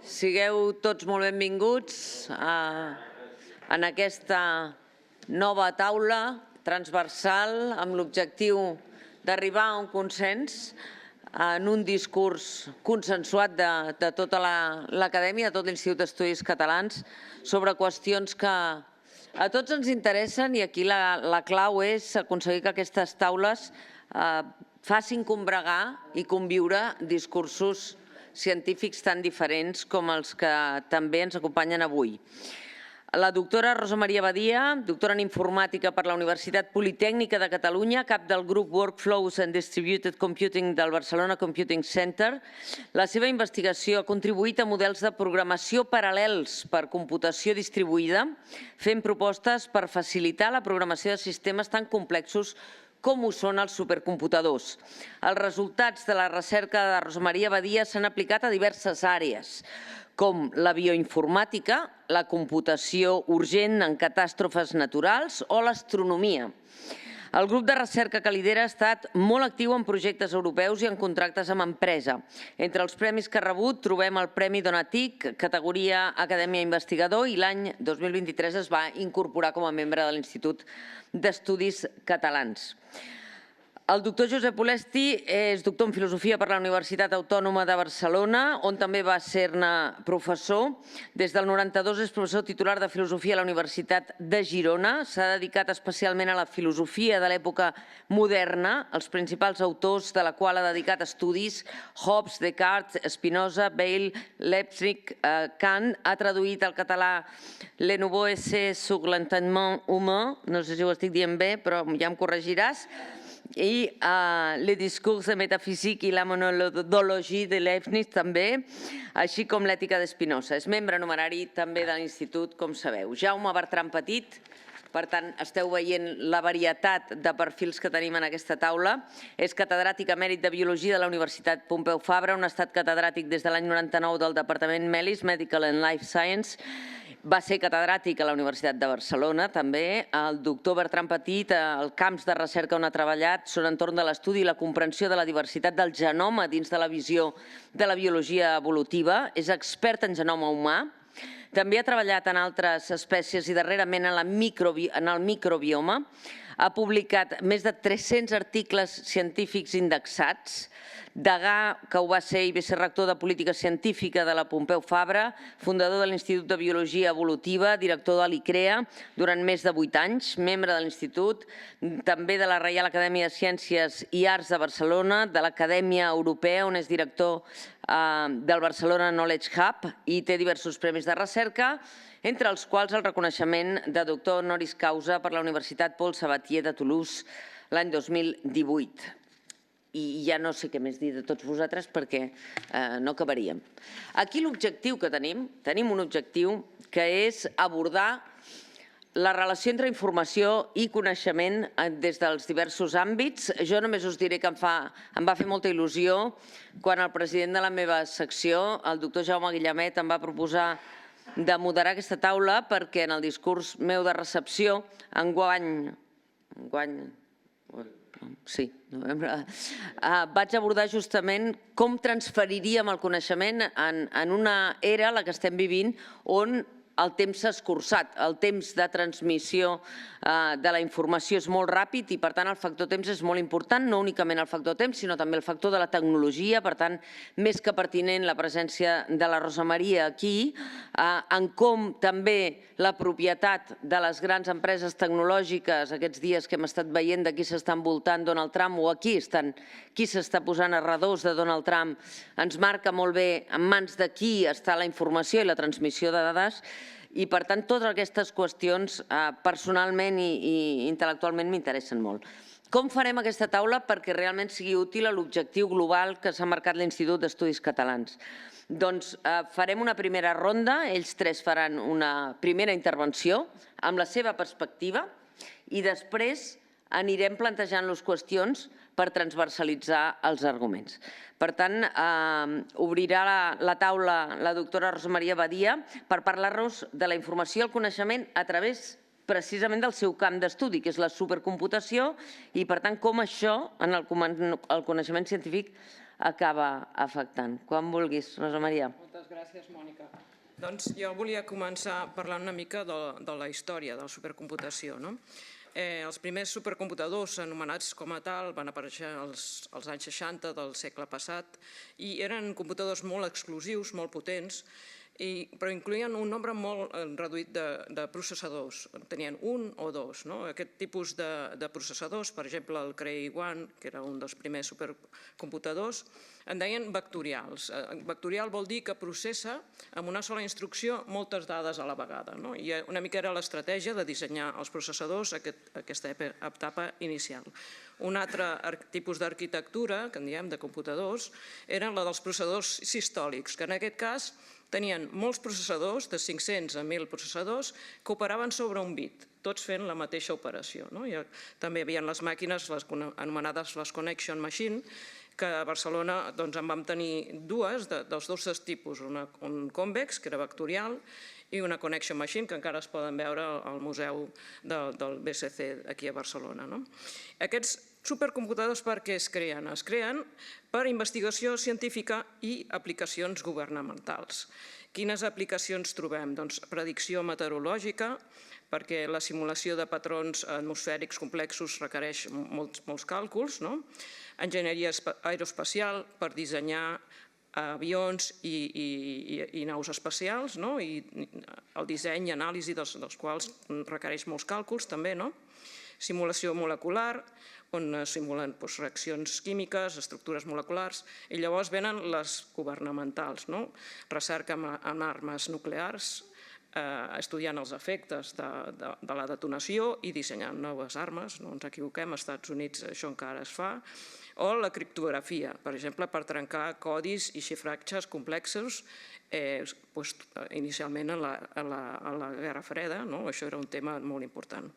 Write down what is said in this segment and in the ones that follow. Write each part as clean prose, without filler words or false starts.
Sigueu tots molt benvinguts en aquesta nova taula transversal amb l'objectiu d'arribar a un consens en un discurs consensuat de tota l'acadèmia, de tot l'Institut d'Estudis Catalans, sobre qüestions que a tots ens interessen, i aquí la clau és aconseguir que aquestes taules facin combregar i conviure discursos científics tan diferents com els que també ens acompanyen avui. La doctora Rosa Maria Badia, doctora en Informàtica per la Universitat Politècnica de Catalunya, cap del grup Workflows and Distributed Computing del Barcelona Computing Center. La seva investigació ha contribuït a models de programació paral·lels per computació distribuïda, fent propostes per facilitar la programació de sistemes tan complexos com ho són els supercomputadors. Els resultats de la recerca de Rosa Maria Badia s'han aplicat a diverses àrees, com la bioinformàtica, la computació urgent en catàstrofes naturals o l'astronomia. El grup de recerca que lidera ha estat molt actiu en projectes europeus i en contractes amb empresa. Entre els premis que ha rebut trobem el Premi Donatic, categoria Acadèmia Investigador, i l'any 2023 es va incorporar com a membre de l'Institut d'Estudis Catalans. El doctor Josep Olesti és doctor en Filosofia per la Universitat Autònoma de Barcelona, on també va ser-ne professor. Des del 92 és professor titular de Filosofia a la Universitat de Girona. S'ha dedicat especialment a la filosofia de l'època moderna, els principals autors de la qual ha dedicat estudis: Hobbes, Descartes, Spinoza, Bayle, Leibniz, Kant. Ha traduït al català Le Nouveau Essai sur l'entendement humain, no sé si ho estic dient bé, però ja em corregiràs, i Le discours de métaphysique i la monologie de Leibniz també, així com l'ètica de Spinoza. És membre numerari també de l'Institut, com sabeu. Jaume Bertran Petit, per tant, esteu veient la varietat de perfils que tenim en aquesta taula. És catedràtic emèrit de Biologia de la Universitat Pompeu Fabra, on ha estat catedràtic des de l'any 99 del Departament MELIS, Medical and Life Science. Va ser catedràtic a la Universitat de Barcelona, també. El doctor Bertran Petit, els camps de recerca on ha treballat són entorn de l'estudi i la comprensió de la diversitat del genoma dins de la visió de la biologia evolutiva. És expert en genoma humà. També ha treballat en altres espècies i darrerament en el microbioma. Ha publicat més de 300 articles científics indexats. Degà, que ho va ser i va ser rector de Política Científica de la Pompeu Fabra, fundador de l'Institut de Biologia Evolutiva, director de l'ICREA durant més de 8 anys, membre de l'Institut, també de la Reial Acadèmia de Ciències i Arts de Barcelona, de l'Acadèmia Europea, on és director del Barcelona Knowledge Hub, i té diversos premis de recerca, entre els quals el reconeixement de doctor honoris causa per la Universitat Paul Sabatier de Toulouse l'any 2018. I ja no sé què més dir de tots vosaltres perquè no acabaríem. Aquí l'objectiu que tenim un objectiu que és abordar la relació entre informació i coneixement des dels diversos àmbits. Jo només us diré que em va fer molta il·lusió quan el president de la meva secció, el doctor Jaume Guillamet, em va proposar de moderar aquesta taula perquè en el discurs meu de recepció vaig abordar justament com transferiríem el coneixement en una era, la que estem vivint, on el temps s'ha escurçat, el temps de transmissió de la informació és molt ràpid i, per tant, el factor temps és molt important, no únicament el factor temps, sinó també el factor de la tecnologia. Per tant, més que pertinent la presència de la Rosa Maria aquí, en com també la propietat de les grans empreses tecnològiques, aquests dies que hem estat veient de qui s'està envoltant Donald Trump o qui s'està posant a redós de Donald Trump, ens marca molt bé en mans de qui està la informació i la transmissió de dades. I, per tant, totes aquestes qüestions personalment i intel·lectualment m'interessen molt. Com farem aquesta taula perquè realment sigui útil a l'objectiu global que s'ha marcat l'Institut d'Estudis Catalans? Doncs farem una primera ronda, ells tres faran una primera intervenció amb la seva perspectiva i després anirem plantejant-los qüestions per transversalitzar els arguments. Per tant, obrirà la taula la doctora Rosa Maria Badia per parlar-nos de la informació i el coneixement a través precisament del seu camp d'estudi, que és la supercomputació, i per tant com això en el coneixement científic acaba afectant. Quan vulguis, Rosa Maria. Moltes gràcies, Mònica. Doncs jo volia començar parlant una mica de la història de la supercomputació. Els primers supercomputadors anomenats com a tal van aparèixer als anys 60 del segle passat i eren computadors molt exclusius, molt potents, però incloïen un nombre molt reduït de processadors. Tenien un o dos. Aquest tipus de processadors, per exemple el Cray One, que era un dels primers supercomputadors, en deien vectorials. Vectorial vol dir que processa amb una sola instrucció moltes dades a la vegada. I una mica era l'estratègia de dissenyar els processadors a aquesta etapa inicial. Un altre tipus d'arquitectura, que en diem de computadors, era la dels processadors sistòlics, que en aquest cas tenien molts processadors, de 500 a 1.000 processadors, que operaven sobre un bit, tots fent la mateixa operació. També hi havia les màquines anomenades les Connection Machine, que a Barcelona en vam tenir dues, dels dos tipus, un convex, que era vectorial, i una Connection Machine, que encara es poden veure al museu del BSC aquí a Barcelona. Aquests supercomputadors per què es creen? Es creen per investigació científica i aplicacions governamentals. Quines aplicacions trobem? Doncs predicció meteorològica, perquè la simulació de patrons atmosfèrics complexos requereix molts càlculs. Enginyeria aeroespacial, per dissenyar avions i naus espacials, i el disseny i anàlisi dels quals requereix molts càlculs també. Simulació molecular, on es simulen reaccions químiques, estructures moleculars, i llavors venen les governamentals, recerca en armes nuclears, estudiant els efectes de la detonació i dissenyant noves armes, no ens equivoquem, als Estats Units això encara es fa, o la criptografia, per exemple, per trencar codis i xifratges complexos, inicialment a la Guerra Freda, això era un tema molt important.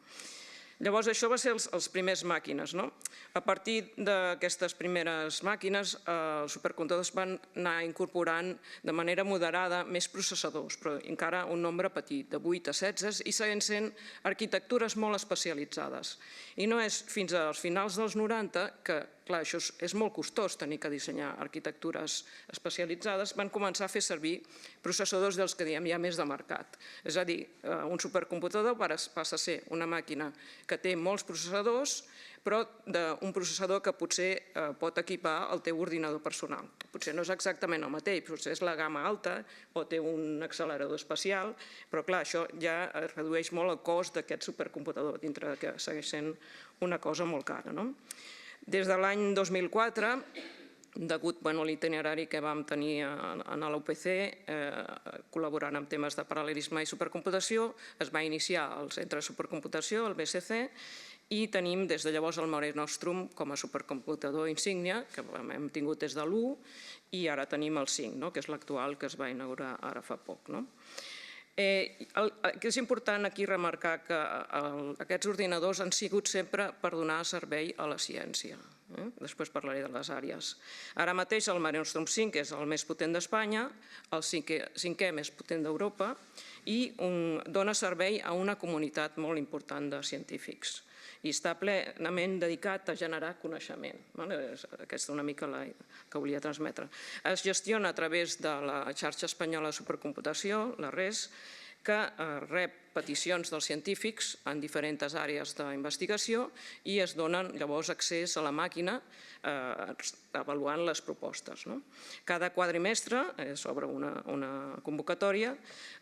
Llavors, això va ser els primers màquines. A partir d'aquestes primeres màquines, els supercomputadors van anar incorporant de manera moderada més processadors, però encara un nombre petit, de 8 a 16, i seguint sent arquitectures molt especialitzades. I no és fins als finals dels 90 que, clar, això és molt costós tenir que dissenyar arquitectures especialitzades, van començar a fer servir processadors dels que diem ja més de mercat. És a dir, un supercomputador passa a ser una màquina que té molts processadors, però d'un processador que potser pot equipar el teu ordinador personal. Potser no és exactament el mateix, potser és la gamma alta o té un accelerador especial, però clar, això ja redueix molt el cost d'aquest supercomputador, dintre que segueix sent una cosa molt cara. Des de l'any 2004, degut a l'itinerari que vam tenir a l'UPC, col·laborant en temes de paral·lelisme i supercomputació, es va iniciar el Centre de Supercomputació, el BSC, i tenim des de llavors el Mare Nostrum com a supercomputador insígnia, que hem tingut des de l'1, i ara tenim el 5, que és l'actual, que es va inaugurar ara fa poc. És important aquí remarcar que aquests ordinadors han sigut sempre per donar servei a la ciència. Després parlaré de les àrees. Ara mateix el Mare Nostrum 5 és el més potent d'Espanya, el cinquè més potent d'Europa, i dona servei a una comunitat molt important de científics. I està plenament dedicat a generar coneixement. Aquesta és una mica la que volia transmetre. Es gestiona a través de la xarxa espanyola de supercomputació, la RES, que rep peticions dels científics en diferents àrees d'investigació i es donen llavors accés a la màquina avaluant les propostes. Cada quadrimestre, s'obre una convocatòria,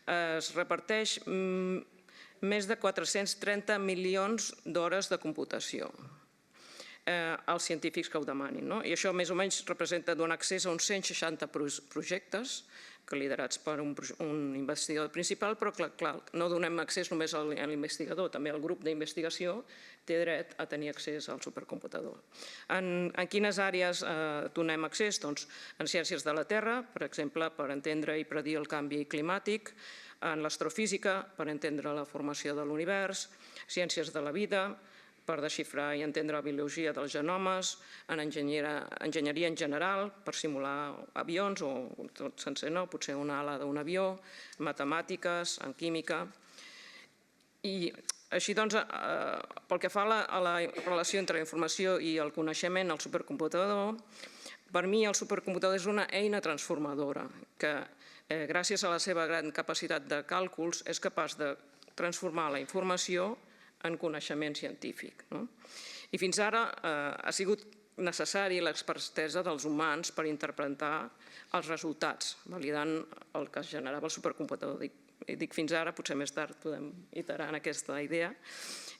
es reparteix més de 430 milions d'hores de computació als científics que ho demanin. I això més o menys representa donar accés a uns 160 projectes liderats per un investigador principal, però clar, no donem accés només a l'investigador, també el grup d'investigació té dret a tenir accés al supercomputador. En quines àrees donem accés? Doncs en ciències de la Terra, per exemple, per entendre i predir el canvi climàtic, en l'astrofísica, per entendre la formació de l'univers, ciències de la vida, per desxifrar i entendre la biologia dels genomes, en enginyeria en general, per simular avions o tot sencer, potser una ala d'un avió, matemàtiques, en química. I així doncs, pel que fa a la relació entre la informació i el coneixement al supercomputador, per mi el supercomputador és una eina transformadora que gràcies a la seva gran capacitat de càlculs, és capaç de transformar la informació en coneixement científic. I fins ara ha sigut necessari l'expertesa dels humans per interpretar els resultats, validant el que generava el supercomputador. Dic fins ara, potser més tard podem iterar en aquesta idea.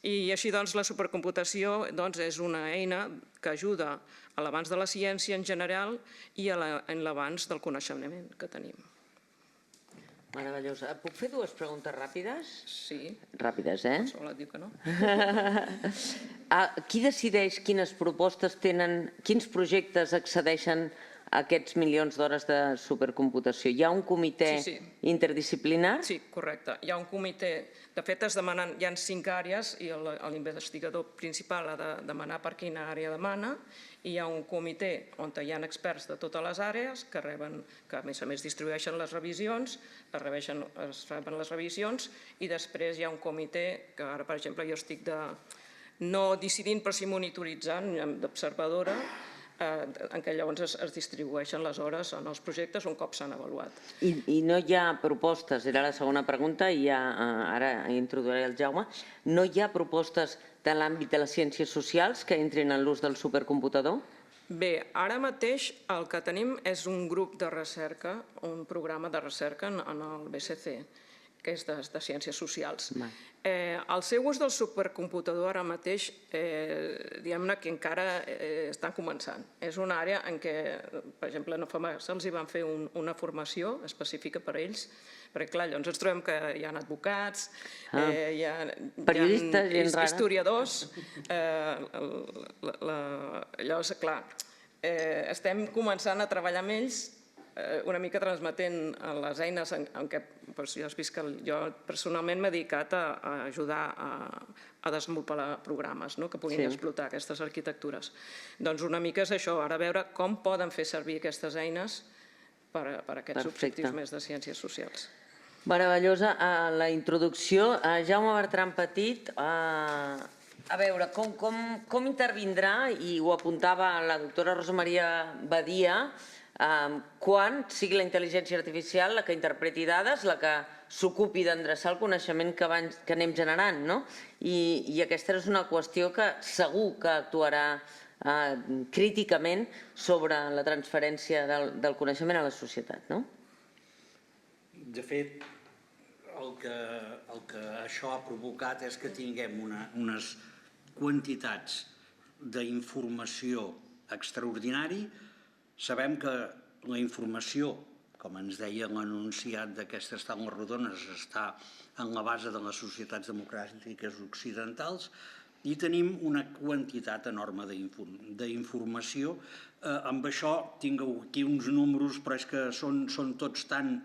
I així doncs la supercomputació és una eina que ajuda a l'avanç de la ciència en general i en l'avanç del coneixement que tenim. Meravellosa. Puc fer dues preguntes ràpides? Sí. Ràpides, Qualsevol et diu que no. Qui decideix quines propostes tenen, quins projectes accedeixen a aquests milions d'hores de supercomputació? Hi ha un comitè interdisciplinar? Sí, correcte. Hi ha un comitè. De fet, hi ha 5 àrees i l'investigador principal ha de demanar per quina àrea demana, i hi ha un comitè on hi ha experts de totes les àrees que a més distribueixen les revisions, es reben les revisions, i després hi ha un comitè que ara, per exemple, jo estic no decidint però sí monitoritzant d'observadora, en què llavors es distribueixen les hores en els projectes un cop s'han avaluat. I no hi ha propostes, era la segona pregunta, i ara introduiré el Jaume, no hi ha propostes de l'àmbit de les ciències socials que entrin en l'ús del supercomputador? Bé, ara mateix el que tenim és un grup de recerca, un programa de recerca en el BCC, que és de ciències socials. El seu ús del supercomputador ara mateix, diguem-ne que encara estan començant. És una àrea en què, per exemple, no fa massa els hi van fer una formació específica per a ells, perquè clar, llavors ens trobem que hi ha advocats, hi ha historiadors, llavors, clar, estem començant a treballar amb ells una mica transmetent les eines en què jo has vist que jo personalment m'he dedicat a ajudar a desenvolupar programes que puguin explotar aquestes arquitectures. Doncs una mica és això, ara veure com poden fer servir aquestes eines per a aquests objectius més de ciències socials. Meravellosa la introducció. Jaume Bertran Petit, a veure, com intervindrà, i ho apuntava la doctora Rosa Maria Badia, quan sigui la intel·ligència artificial la que interpreti dades, la que s'ocupi d'endreçar el coneixement que anem generant, no? I aquesta és una qüestió que segur que actuarà críticament sobre la transferència del coneixement a la societat, no? De fet, el que això ha provocat és que tinguem unes quantitats d'informació extraordinari. Sabem que la informació, com ens deia l'enunciat d'aquestes taules rodones, està en la base de les societats democràtiques occidentals, i tenim una quantitat enorme d'informació. Amb això tinc aquí uns números, però és que són tots tan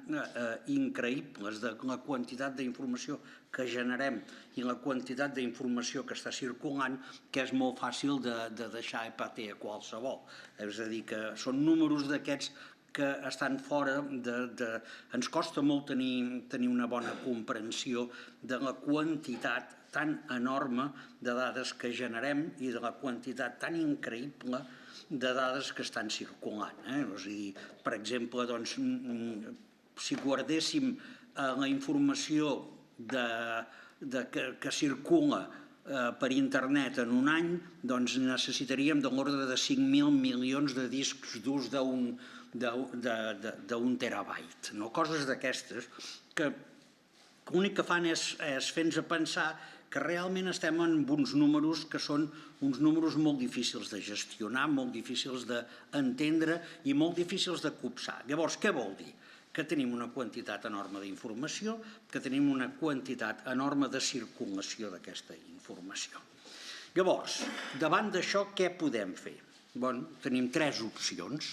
increïbles, de la quantitat d'informació que generem i la quantitat d'informació que està circulant, que és molt fàcil de deixar epater a qualsevol. És a dir, que són números d'aquests que estan fora ens costa molt tenir una bona comprensió de la quantitat tan enorme de dades que generem i de la quantitat tan increïble de dades que estan circulant. Per exemple, si guardéssim la informació que circula per internet en un any, doncs necessitaríem de l'ordre de 5.000 milions de discs durs d'un terabyte. Coses d'aquestes que l'únic que fan és fer-nos pensar que realment estem en uns números que són uns números molt difícils de gestionar, molt difícils d'entendre i molt difícils de copsar. Llavors, què vol dir? Que tenim una quantitat enorme d'informació, que tenim una quantitat enorme de circulació d'aquesta informació. Llavors, davant d'això, què podem fer? Tenim 3 opcions.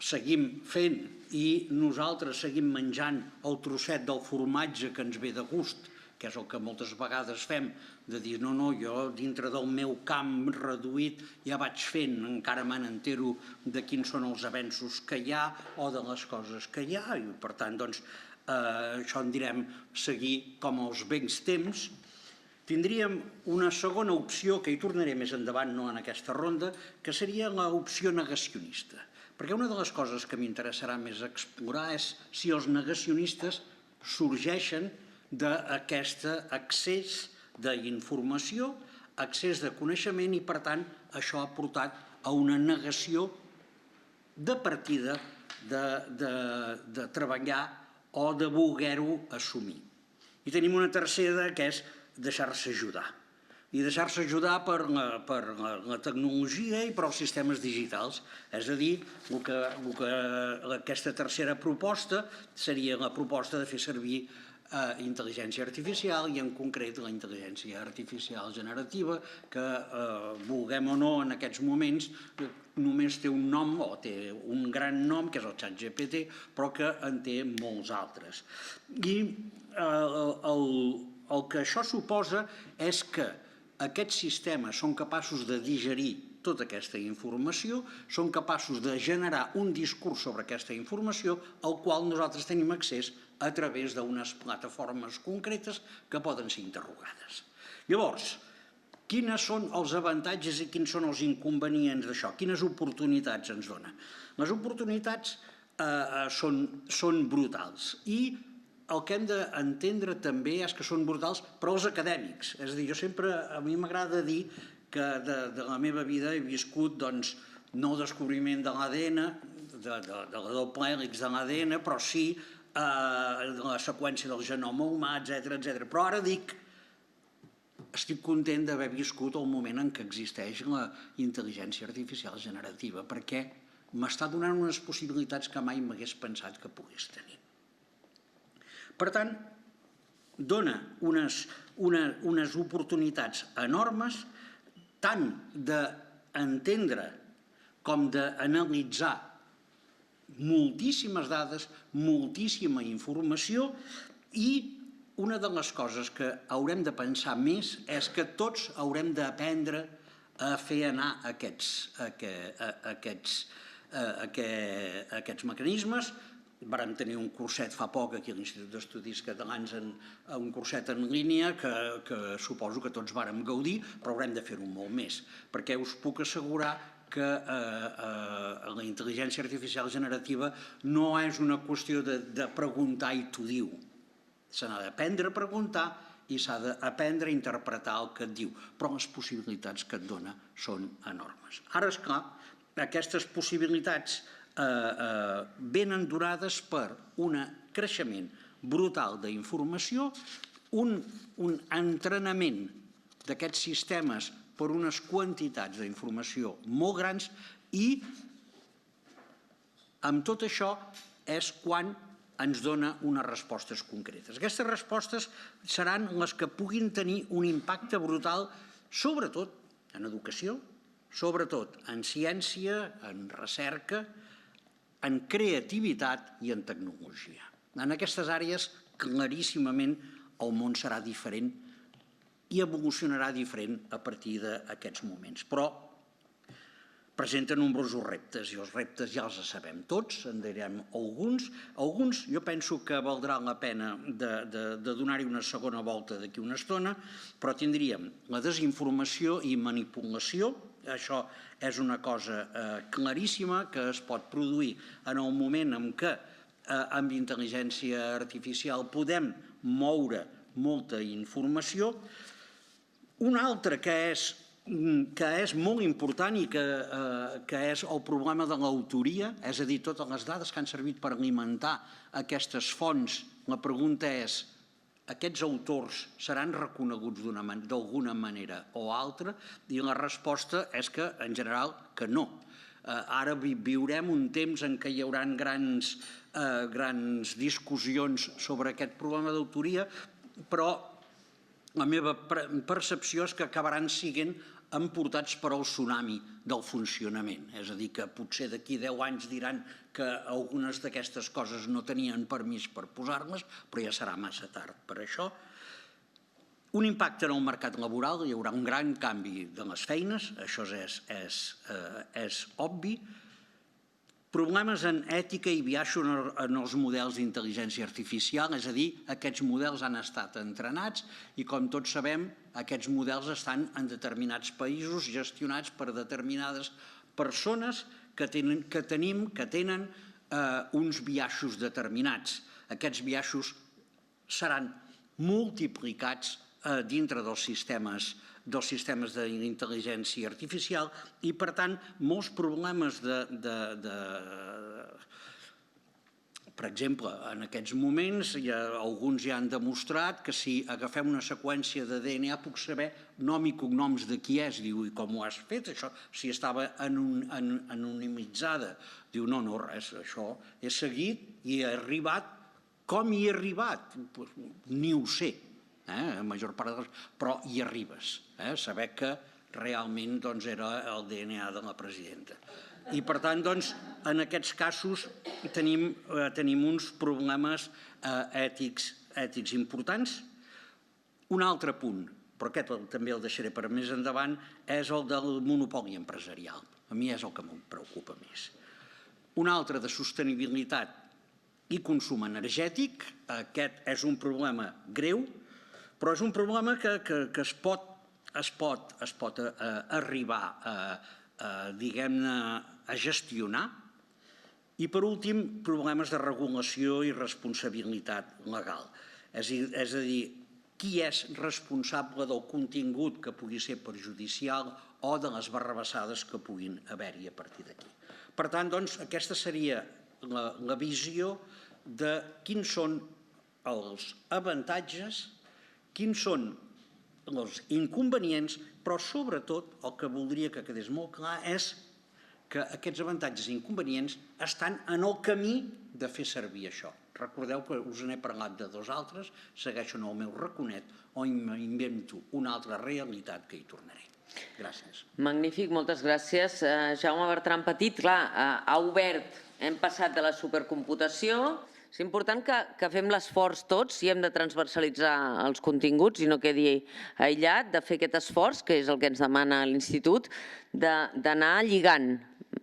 Seguim fent i nosaltres seguim menjant el trosset del formatge que ens ve de gust, que és el que moltes vegades fem, de dir, no, jo dintre del meu camp reduït ja vaig fent, encara me n'entero de quins són els avenços que hi ha o de les coses que hi ha, i per tant, això en direm seguir com els vells temps. Tindríem una segona opció, que hi tornaré més endavant, no en aquesta ronda, que seria l'opció negacionista. Perquè una de les coses que m'interessarà més explorar és si els negacionistes sorgeixen d'aquest accés d'informació, accés de coneixement i, per tant, això ha portat a una negació de partida de treballar o de voler-ho assumir. I tenim una tercera, que és deixar-se ajudar. I deixar-se ajudar per la tecnologia i per els sistemes digitals. És a dir, aquesta tercera proposta seria la proposta de fer servir intel·ligència artificial i en concret la intel·ligència artificial generativa que, vulguem o no, en aquests moments només té un nom o té un gran nom que és el ChatGPT, però que en té molts altres. I el que això suposa és que aquests sistemes són capaços de digerir tota aquesta informació, són capaços de generar un discurs sobre aquesta informació al qual nosaltres tenim accés a través d'unes plataformes concretes que poden ser interrogades. Llavors, quins són els avantatges i quins són els inconvenients d'això? Quines oportunitats ens dona? Les oportunitats són brutals i el que hem d'entendre també és que són brutals per als acadèmics. És a dir, a mi m'agrada dir que de la meva vida he viscut no el descobriment de l'ADN, de la doble hèlix de l'ADN, però sí la seqüència del genoma humà, etc. Però ara estic content d'haver viscut el moment en què existeix la intel·ligència artificial generativa, perquè m'està donant unes possibilitats que mai m'hagués pensat que pogués tenir. Per tant, dona unes oportunitats enormes tant d'entendre com d'analitzar moltíssimes dades, moltíssima informació i una de les coses que haurem de pensar més és que tots haurem d'aprendre a fer anar aquests mecanismes. Vàrem tenir un curset fa poc aquí a l'Institut d'Estudis Catalans, un curset en línia que suposo que tots vàrem gaudir, però haurem de fer-ho molt més, perquè us puc assegurar que la intel·ligència artificial generativa no és una qüestió de preguntar i t'ho diu. S'ha d'aprendre a preguntar i s'ha d'aprendre a interpretar el que et diu, però les possibilitats que et dona són enormes. Ara, esclar, aquestes possibilitats venen donades per un creixement brutal d'informació, un entrenament d'aquests sistemes per unes quantitats d'informació molt grans i amb tot això és quan ens dona unes respostes concretes. Aquestes respostes seran les que puguin tenir un impacte brutal, sobretot en educació, sobretot en ciència, en recerca, en creativitat i en tecnologia. En aquestes àrees, claríssimament, el món serà diferent i evolucionarà diferent a partir d'aquests moments. Però presenta nombrosos reptes, i els reptes ja els sabem tots, en direm alguns. Alguns jo penso que valdrà la pena de donar-hi una segona volta d'aquí una estona, però tindríem la desinformació i manipulació. Això és una cosa claríssima que es pot produir en el moment en què amb intel·ligència artificial podem moure molta informació. Un altre que és molt important i que és el problema de l'autoria, és a dir, totes les dades que han servit per alimentar aquestes fonts, la pregunta és: aquests autors seran reconeguts d'alguna manera o altra? I la resposta és que, en general, que no. Ara viurem un temps en què hi haurà grans discussions sobre aquest problema d'autoria, però la meva percepció és que acabaran sent emportats per al tsunami del funcionament. És a dir, que potser d'aquí 10 anys diran que algunes d'aquestes coses no tenien permís per posar-les, però ja serà massa tard per això. Un impacte en el mercat laboral, hi haurà un gran canvi de les feines, això és obvi. Problemes en ètica i biaix en els models d'intel·ligència artificial, és a dir, aquests models han estat entrenats i, com tots sabem, aquests models estan en determinats països gestionats per determinades persones que tenen uns biaixos determinats. Aquests biaixos seran multiplicats dintre dels sistemes d'intel·ligència artificial i, per tant, molts problemes per exemple, en aquests moments alguns ja han demostrat que si agafem una seqüència de DNA puc saber nom i cognoms de qui és. Diu, i com ho has fet, això? Si estava anonimitzada. Diu, no, res, això he seguit i he arribat. Com hi he arribat? Ni ho sé, la major part de les... però hi arribes, saber que realment era el DNA de la presidenta. I, per tant, en aquests casos tenim uns problemes ètics importants. Un altre punt, però aquest també el deixaré per més endavant, és el del monopoli empresarial. A mi és el que em preocupa més. Un altre de sostenibilitat i consum energètic. Aquest és un problema greu, però és un problema que es pot arribar a gestionar. I, per últim, problemes de regulació i responsabilitat legal. És a dir, qui és responsable del contingut que pugui ser perjudicial o de les barrabassades que puguin haver-hi a partir d'aquí. Per tant, aquesta seria la visió de quins són els avantatges, quins són els inconvenients, però sobretot el que voldria que quedés molt clar és que aquests avantatges i inconvenients estan en el camí de fer servir això. Recordeu que us n'he parlat de dos altres, segueixo en el meu raconet o m'invento una altra realitat que hi tornaré. Gràcies. Magnífic, moltes gràcies. Jaume Bertran Petit, clar, ha obert, hem passat de la supercomputació. És important que fem l'esforç tots i hem de transversalitzar els continguts i no quedi aïllat, de fer aquest esforç, que és el que ens demana l'Institut, d'anar lligant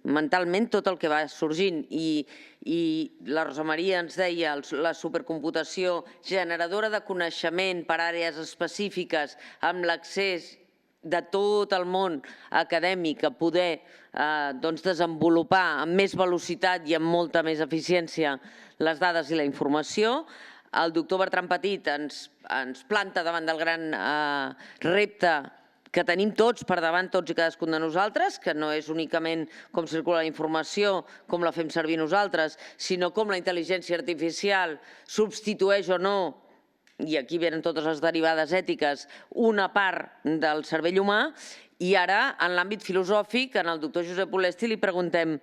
mentalment tot el que va sorgint. I la Rosa Maria ens deia la supercomputació generadora de coneixement per àrees específiques amb l'accés de tot el món acadèmic a poder desenvolupar amb més velocitat i amb molta més eficiència les dades i la informació. El doctor Bertran Petit ens planta davant del gran repte que tenim tots per davant, tots i cadascun de nosaltres, que no és únicament com circula la informació, com la fem servir nosaltres, sinó com la intel·ligència artificial substitueix o no, i aquí venen totes les derivades ètiques, una part del cervell humà. I ara, en l'àmbit filosòfic, en el doctor Josep Olesti li preguntem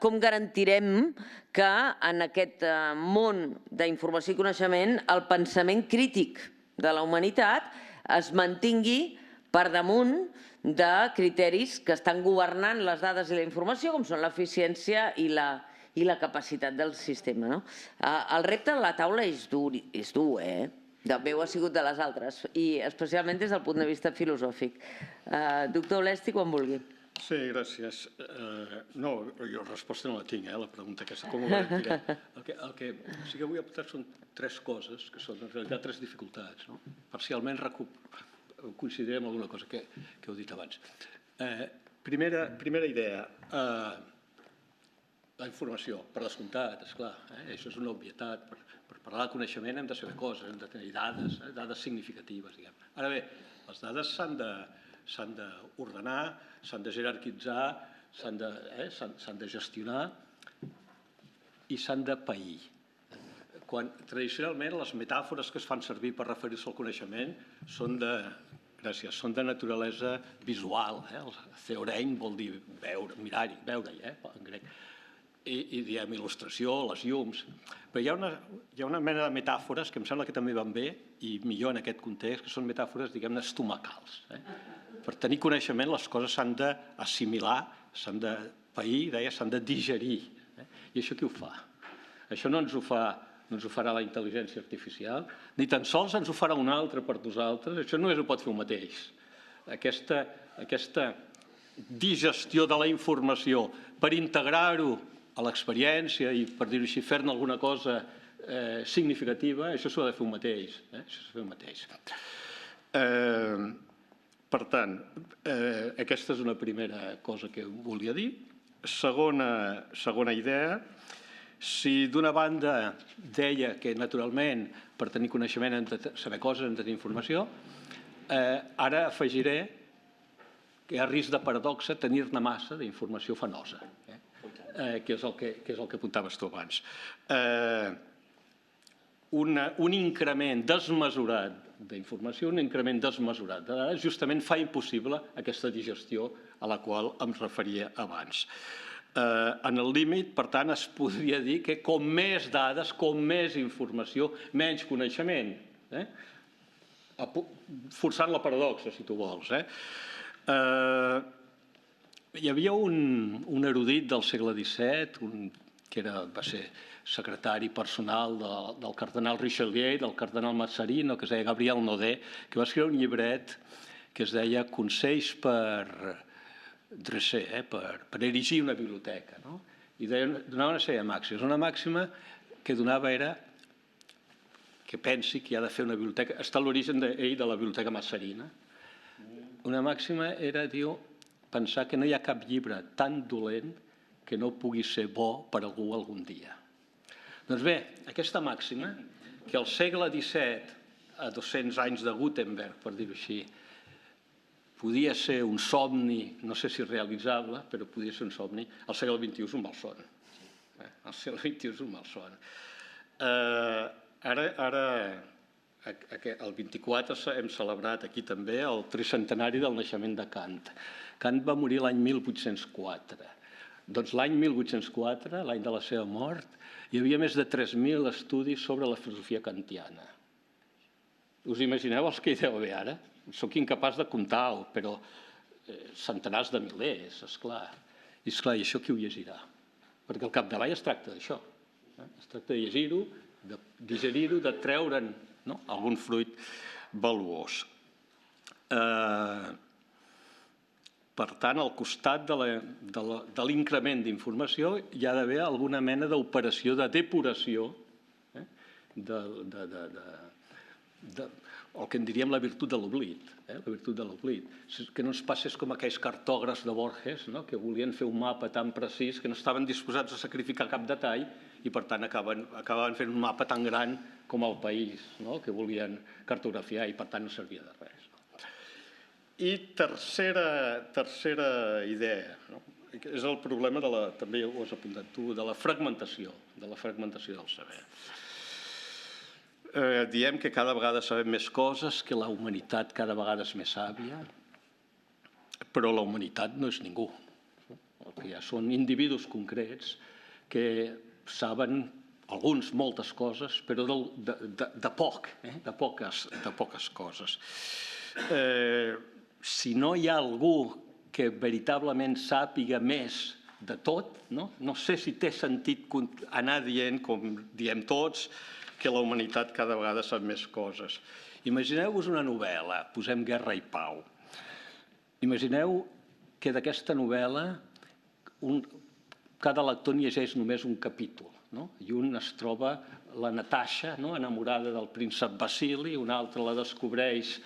com garantirem que en aquest món d'informació i coneixement el pensament crític de la humanitat es mantingui per damunt de criteris que estan governant les dades i la informació, com són l'eficiència i la capacitat del sistema. El repte de la taula és dur, de meu ha sigut de les altres, i especialment des del punt de vista filosòfic. Doctor Olesti, quan vulgui. Sí, gràcies. No, jo resposta no la tinc, la pregunta aquesta, com ho garantirem? El que sí que vull apuntar són tres coses, que són en realitat tres dificultats. Parcialment coincidirem amb alguna cosa que heu dit abans. Primera idea, la informació, per descomptat, esclar, això és una obvietat. Per parlar de coneixement hem de saber coses, hem de tenir dades, dades significatives, diguem. Ara bé, les dades s'han d'ordenar, s'han de jerarquitzar, s'han de gestionar i s'han de pair. Quan tradicionalment les metàfores que es fan servir per referir-se al coneixement són de naturalesa visual. El theorein vol dir veure, mirar-hi, veure-hi, en grec. I diem il·lustració, les llums. Però hi ha una mena de metàfores que em sembla que també van bé, i millor en aquest context, que són metàfores, diguem-ne, estomacals. Per tenir coneixement les coses s'han d'assimilar, s'han de pair, s'han de digerir. I això qui ho fa? Això no ens ho farà la intel·ligència artificial, ni tan sols ens ho farà un altre per nosaltres, això només ho pot fer un mateix. Aquesta digestió de la informació per integrar-ho a l'experiència i, per dir-ho així, fer-ne alguna cosa significativa, això s'ho ha de fer un mateix. Per tant, aquesta és una primera cosa que volia dir. Segona idea, si d'una banda deia que naturalment per tenir coneixement hem de saber coses, hem de tenir informació, ara afegiré que hi ha risc de paradoxa tenir-ne massa d'informació fanosa, que és el que apuntaves tu abans. Un increment desmesurat d'informació, un increment desmesurat de dades, justament fa impossible aquesta digestió a la qual em referia abans. En el límit, per tant, es podria dir que com més dades, com més informació, menys coneixement, forçant la paradoxa, si tu vols. Hi havia un erudit del segle XVII, que va ser secretari personal del cardenal Richelieu i del cardenal Mazarin, que es deia Gabriel Naudet, que va escriure un llibret que es deia Consells per dresser, per erigir una biblioteca. I donava una sèrie de màximes. Una màxima que donava era que pensi que ha de fer una biblioteca. Està l'origen d'ell de la biblioteca Mazarina. Una màxima era, diu, pensar que no hi ha cap llibre tan dolent que no pugui ser bo per algú algun dia. Doncs bé, aquesta màxima, que al segle XVII, a 200 anys de Gutenberg, per dir-ho així, podia ser un somni, no sé si realitzable, però podia ser un somni, al segle XXI és un malson. Al segle XXI és un malson. Ara, el 24 hem celebrat aquí també el tricentenari del naixement de Kant. Kant va morir l'any 1804. Doncs l'any 1804, l'any de la seva mort, hi havia més de 3.000 estudis sobre la filosofia kantiana. Us imagineu els que hi deu haver ara? Soc incapaç de comptar-ho, però centenars de milers, esclar. I esclar, i això qui ho llegirà? Perquè al capdavall es tracta d'això. Es tracta de llegir-ho, de digerir-ho, de treure'n algun fruit valuós. Per tant, al costat de l'increment d'informació hi ha d'haver alguna mena d'operació de depuració, el que en diríem la virtut de l'oblit, la virtut de l'oblit. Que no ens passés com aquells cartògrafs de Borges, que volien fer un mapa tan precís que no estaven disposats a sacrificar cap detall i, per tant, acabaven fent un mapa tan gran com el país que volien cartografiar i, per tant, no servia de res. I tercera idea, és el problema, també ho has apuntat tu, de la fragmentació del saber. Diem que cada vegada sabem més coses, que la humanitat cada vegada és més sàvia, però la humanitat no és ningú. El que hi ha són individus concrets que saben, alguns, moltes coses, però de poques coses. Si no hi ha algú que veritablement sàpiga més de tot, no sé si té sentit anar dient, com diem tots, que la humanitat cada vegada sap més coses. Imagineu-vos una novel·la, posem Guerra i Pau. Imagineu que d'aquesta novel·la cada lector n'hi llegeix només un capítol, i un es troba la Natasha enamorada del príncep Vasili, un altre la descobreix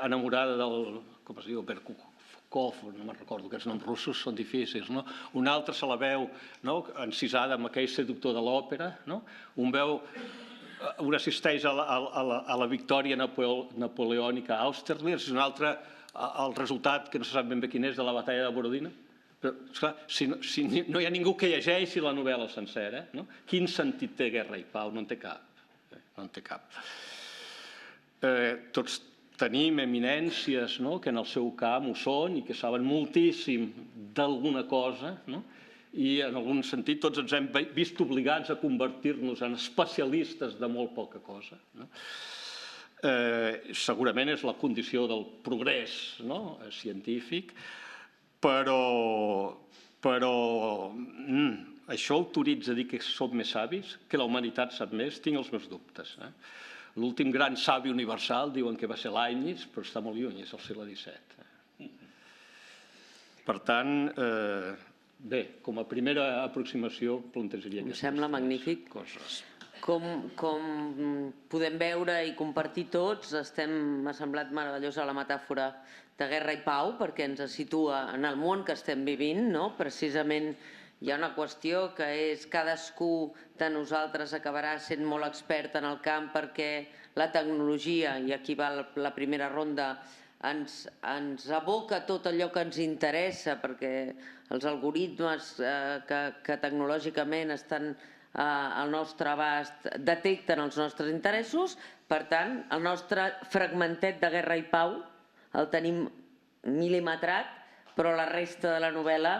enamorada del, com es diu, Berkukov, no me'n recordo, aquests noms russos són difícils, un altre se la veu encisada amb aquell seductor de l'òpera, un assisteix a la victòria napoleònica a Austerlitz, un altre el resultat, que no se sap ben bé quin és, de la batalla de Borodina. Però, esclar, si no hi ha ningú que llegeixi la novel·la sencera, quin sentit té Guerra i Pau? No en té cap. No en té cap. Tots tenim eminències que en el seu camp ho són i que saben moltíssim d'alguna cosa, i en algun sentit tots ens hem vist obligats a convertir-nos en especialistes de molt poca cosa. Segurament és la condició del progrés científic, però això autoritza a dir que som més savis, que la humanitat sap més? Tinc els meus dubtes. L'últim gran savi universal diuen que va ser Leibniz, però està molt lluny, és el segle XVII. Per tant, bé, com a primera aproximació plantejaria aquestes coses. Em sembla magnífic. Com podem veure i compartir tots, m'ha semblat meravellosa la metàfora de guerra i pau, perquè ens situa en el món que estem vivint, no? Precisament hi ha una qüestió que és cadascú de nosaltres acabarà sent molt expert en el camp perquè la tecnologia, i aquí va la primera ronda, ens aboca tot allò que ens interessa, perquè els algoritmes que tecnològicament estan al nostre abast detecten els nostres interessos. Per tant, el nostre fragmentet de guerra i pau el tenim mil·limetrat, però la resta de la novel·la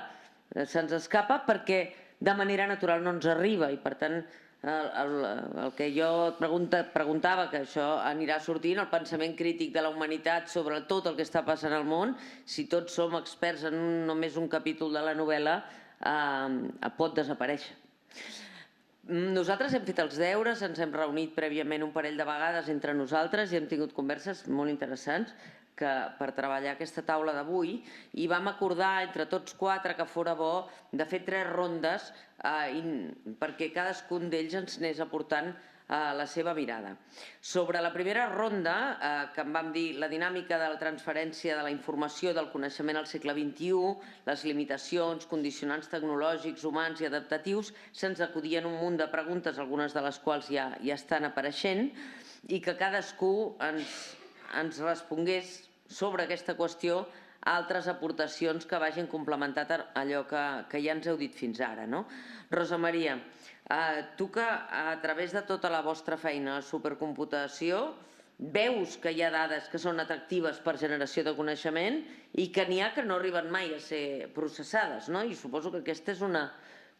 se'ns escapa perquè de manera natural no ens arriba, i per tant el que jo preguntava, que això anirà sortint, el pensament crític de la humanitat sobre tot el que està passant al món, si tots som experts en només un capítol de la novel·la, pot desaparèixer. Nosaltres hem fet els deures, ens hem reunit prèviament un parell de vegades entre nosaltres i hem tingut converses molt interessants per treballar aquesta taula d'avui, i vam acordar entre tots quatre que fora bo de fer 3 rondes perquè cadascun d'ells ens anés aportant la seva mirada. Sobre la primera ronda, que en vam dir la dinàmica de la transferència de la informació del coneixement al segle XXI, les limitacions, condicionants tecnològics, humans i adaptatius, se'ns acudien un munt de preguntes, algunes de les quals ja estan apareixent, i que cadascú ens respongués sobre aquesta qüestió altres aportacions que vagin complementant allò que ja ens heu dit fins ara. Rosa Maria, tu que a través de tota la vostra feina a supercomputació veus que hi ha dades que són atractives per generació de coneixement i que n'hi ha que no arriben mai a ser processades, i suposo que aquesta és una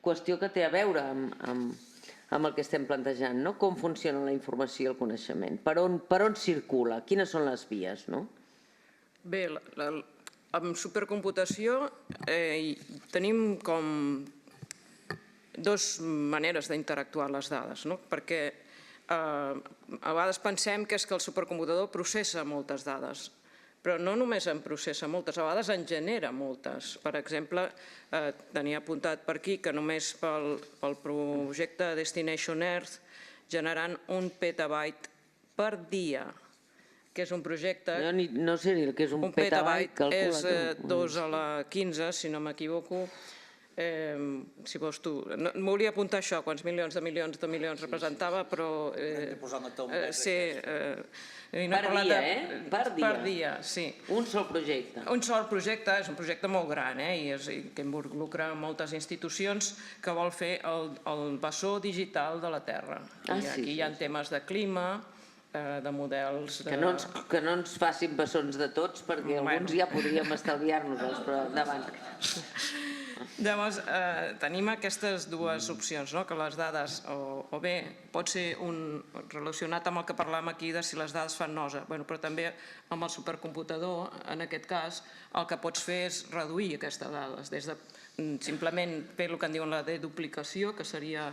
qüestió que té a veure amb el que estem plantejant, com funciona la informació i el coneixement, per on circula, quines són les vies, Bé, amb supercomputació tenim com 2 maneres d'interactuar les dades, perquè a vegades pensem que és que el supercomputador processa moltes dades, però no només en processa moltes, a vegades en genera moltes. Per exemple, tenia apuntat per aquí que només pel projecte Destination Earth generaran 1 petabyte per dia, que és un projecte... No sé ni el que és un petabyte, calcula tu. És 2 a la 15, si no m'equivoco. Si vols tu. No volia apuntar això, quants milions de milions representava, però... Sí. Per dia, Per dia, sí. Un sol projecte. Un sol projecte, és un projecte molt gran, i que involucra moltes institucions, que vol fer el bessó digital de la Terra. Aquí hi ha temes de clima, de models... Que no ens facin bessons de tots, perquè alguns ja podríem estalviar-nos-els, però endavant. Llavors, tenim aquestes 2 opcions, que les dades, o bé pot ser relacionat amb el que parlàvem aquí de si les dades fan nosa, però també amb el supercomputador, en aquest cas, el que pots fer és reduir aquestes dades, des de simplement fer el que en diuen la deduplicació, que seria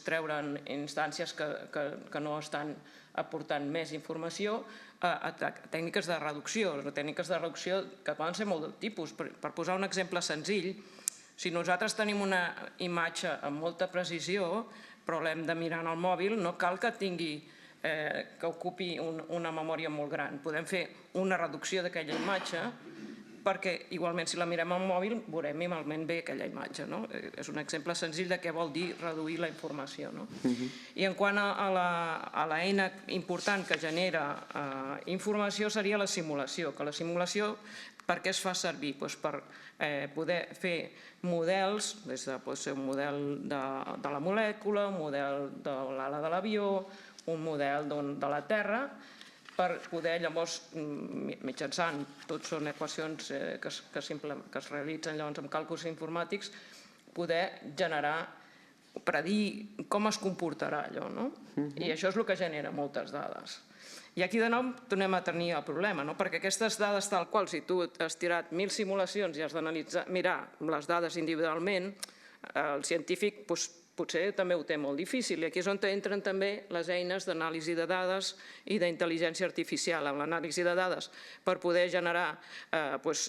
treure instàncies que no estan aportant més informació, a tècniques de reducció que poden ser molt de tipus. Per posar un exemple senzill, si nosaltres tenim una imatge amb molta precisió, però l'hem de mirar en el mòbil, no cal que ocupi una memòria molt gran. Podem fer una reducció d'aquella imatge perquè igualment si la mirem al mòbil veurem igualment bé aquella imatge. És un exemple senzill de què vol dir reduir la informació. I en quant a l'eina important que genera informació seria la simulació, que la simulació per què es fa servir? Per poder fer models, pot ser un model de la molècula, un model de l'ala de l'avió, un model de la Terra, per poder llavors, mitjançant, tots són equacions que es realitzen llavors amb càlculs informàtics, poder generar, predir com es comportarà allò. I això és el que genera moltes dades. I aquí de nou tornem a tenir el problema, perquè aquestes dades tal qual, si tu has tirat 1.000 simulacions i has d'analitzar, mirar les dades individualment, el científic potser també ho té molt difícil. I aquí és on entren també les eines d'anàlisi de dades i d'intel·ligència artificial. Amb l'anàlisi de dades per poder generar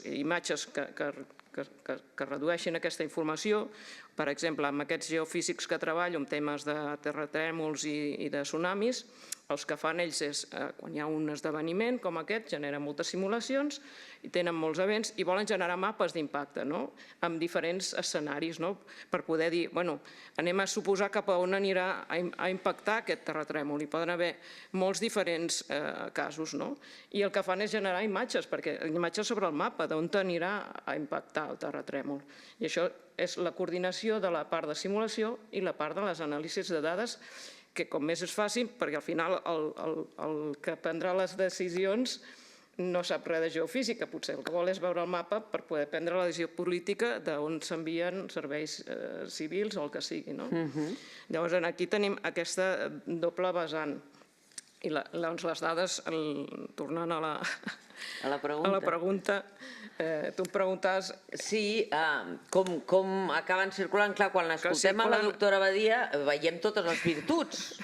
imatges que redueixin aquesta informació Per exemple, amb aquests geofísics que treballo amb temes de terratrèmols i de tsunamis, els que fan ells és, quan hi ha un esdeveniment com aquest, generen moltes simulacions i tenen molts events i volen generar mapes d'impacte, amb diferents escenaris, per poder dir, anem a suposar cap a on anirà a impactar aquest terratrèmol. Hi poden haver molts diferents casos, i el que fan és generar imatges, imatges sobre el mapa d'on anirà a impactar el terratrèmol. I això és la coordinació de la part de simulació i la part de les anàlisis de dades, que com més es facin, perquè al final el que prendrà les decisions no sap res de geofísica, potser el que vol és veure el mapa per poder prendre la decisió política d'on s'envien serveis civils o el que sigui. Llavors, aquí tenim aquesta doble vessant. I les dades, tornant a la pregunta, tu em preguntaves... Sí, com acaben circulant. Clar, quan escoltem a la doctora Badia veiem totes les virtuts,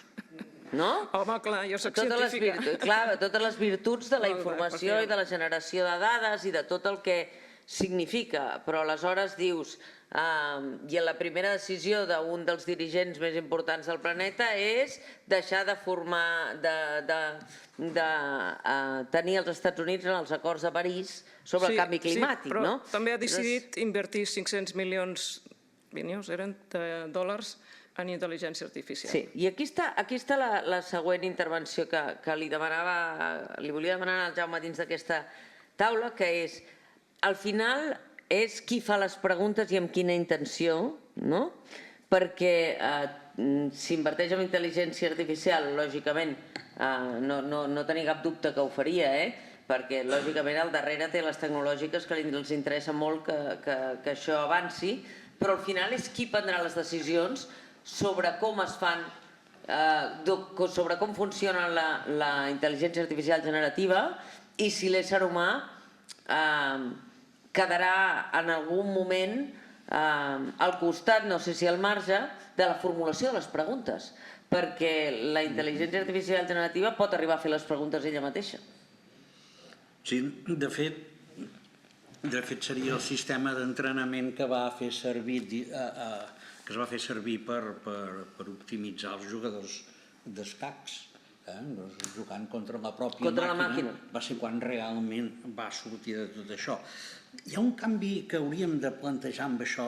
no? Home, clar, jo soc científica. Clar, totes les virtuts de la informació i de la generació de dades i de tot el que significa, però aleshores dius, i la primera decisió d'un dels dirigents més importants del planeta és deixar de tenir els Estats Units en els acords de París sobre el canvi climàtic, no? Sí, però també ha decidit invertir 500 milions de dòlars en intel·ligència artificial. Sí, i aquí està la següent intervenció que li volia demanar al Jaume dins d'aquesta taula, que és, al final, és qui fa les preguntes i amb quina intenció, no? Perquè s'inverteix en intel·ligència artificial, lògicament, no tenir cap dubte que ho faria, perquè lògicament al darrere té les tecnològiques que els interessa molt que això avanci, però al final és qui prendrà les decisions sobre com es fan, sobre com funciona la intel·ligència artificial generativa i si l'ésser humà quedarà en algun moment al costat, no sé si al marge, de la formulació de les preguntes, perquè la intel·ligència artificial generativa pot arribar a fer les preguntes ella mateixa. Sí, de fet seria el sistema d'entrenament que es va fer servir per optimitzar els jugadors d'escacs, jugant contra la pròpia màquina. Va ser quan realment va sortir de tot això. Hi ha un canvi que hauríem de plantejar amb això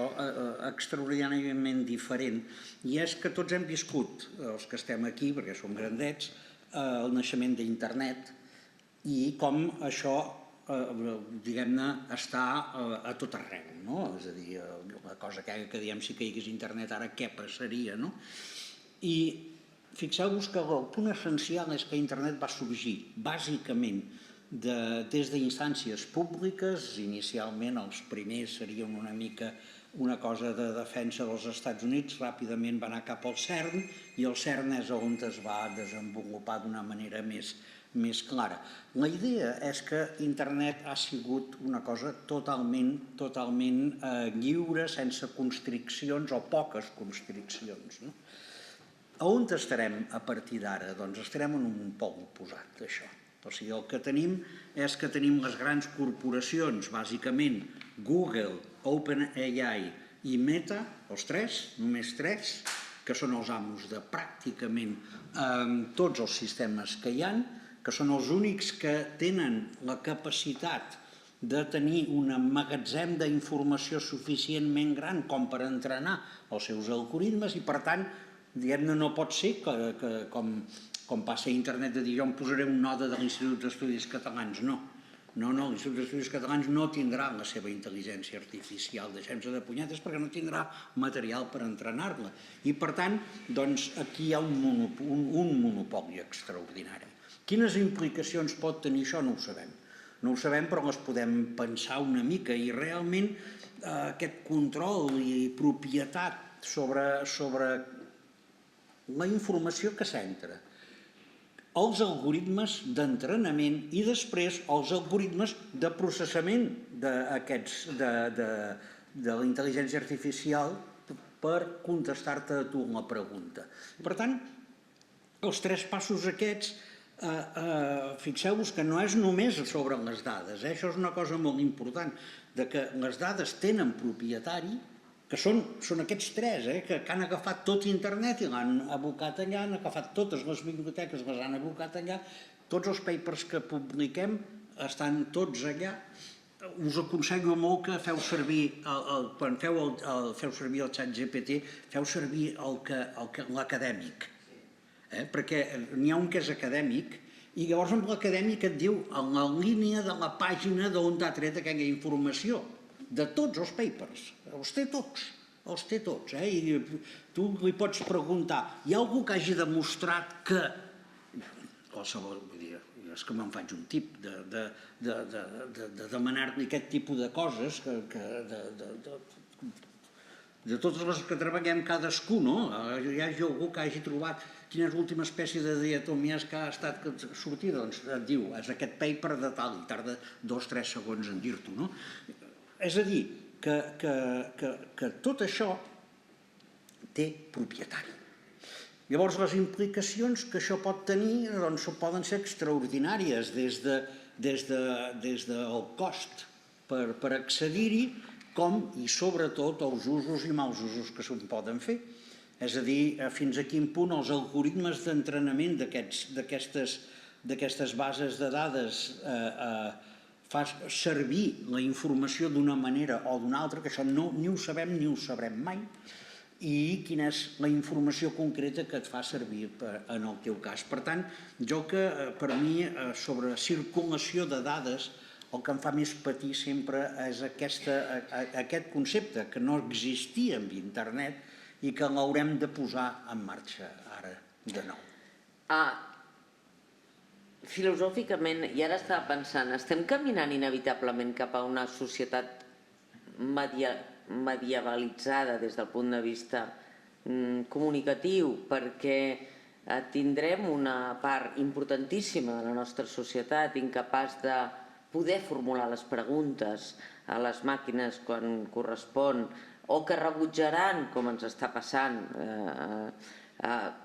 extraordinàriament diferent, i és que tots hem viscut, els que estem aquí, perquè som grandets, el naixement d'internet i com això, diguem-ne, està a tot arreu, no? És a dir, la cosa que diem, si caigués internet ara, què passaria, no? I fixeu-vos que el punt essencial és que internet va sorgir, bàsicament, des d'instàncies públiques. Inicialment els primers serien una mica una cosa de defensa dels Estats Units, ràpidament va anar cap al CERN i el CERN és on es va desenvolupar d'una manera més clara. La idea és que internet ha sigut una cosa totalment lliure, sense constriccions o poques constriccions. A on estarem a partir d'ara? Doncs estarem en un pol oposat d'això. O sigui, el que tenim és que tenim les grans corporacions, bàsicament Google, OpenAI i Meta, els tres, només tres, que són els amos de pràcticament tots els sistemes que hi ha, que són els únics que tenen la capacitat de tenir un magatzem d'informació suficientment gran com per entrenar els seus algoritmes i, per tant, diguem-ne, no pot ser que com passa a internet de dir jo em posaré un node de l'Institut d'Estudis Catalans. No, l'Institut d'Estudis Catalans no tindrà la seva intel·ligència artificial, deixem-se de punyetes, perquè no tindrà material per entrenar-la. I, per tant, doncs, aquí hi ha un monopoli extraordinari. Quines implicacions pot tenir això? No ho sabem. No ho sabem, però les podem pensar una mica, i realment aquest control i propietat sobre la informació que s'entra, els algoritmes d'entrenament i després els algoritmes de processament de la intel·ligència artificial per contestar-te a tu la pregunta. Per tant, els tres passos aquests, fixeu-vos que no és només sobre les dades, això és una cosa molt important, que les dades tenen propietari que són aquests tres, que han agafat tot internet i l'han abocat allà, han agafat totes les biblioteques, les han abocat allà, tots els papers que publiquem estan tots allà. Us aconsello molt que feu servir, quan feu servir el ChatGPT, feu servir l'acadèmic, perquè n'hi ha un que és acadèmic i llavors amb l'acadèmic et diu en la línia de la pàgina d'on t'ha tret aquella informació, de tots els papers, els té tots, i tu li pots preguntar, hi ha algú que hagi demostrat que, qualsevol, vull dir, és que me'n faig un tip de demanar-li aquest tipus de coses, de totes les que treballem cadascú, no? Hi hagi algú que hagi trobat quina és l'última espècie de diatomies que ha estat sortida, doncs et diu, és aquest paper de tal, i tarda 2 o 3 segons en dir-t'ho, no? És a dir, que tot això té propietari. Llavors, les implicacions que això pot tenir poden ser extraordinàries, des del cost per accedir-hi, com i sobretot els usos i mals usos que se'n poden fer. És a dir, fins a quin punt els algoritmes d'entrenament d'aquestes bases de dades fa servir la informació d'una manera o d'una altra, que això ni ho sabem ni ho sabrem mai, i quina és la informació concreta que et fa servir en el teu cas. Per tant, per mi, sobre circulació de dades, el que em fa més patir sempre és aquest concepte que no existia amb internet i que l'haurem de posar en marxa ara de nou. Filosòficament, i ara estava pensant, estem caminant inevitablement cap a una societat medievalitzada des del punt de vista comunicatiu, perquè tindrem una part importantíssima de la nostra societat incapaç de poder formular les preguntes a les màquines quan correspon, o que rebutjaran, com ens està passant,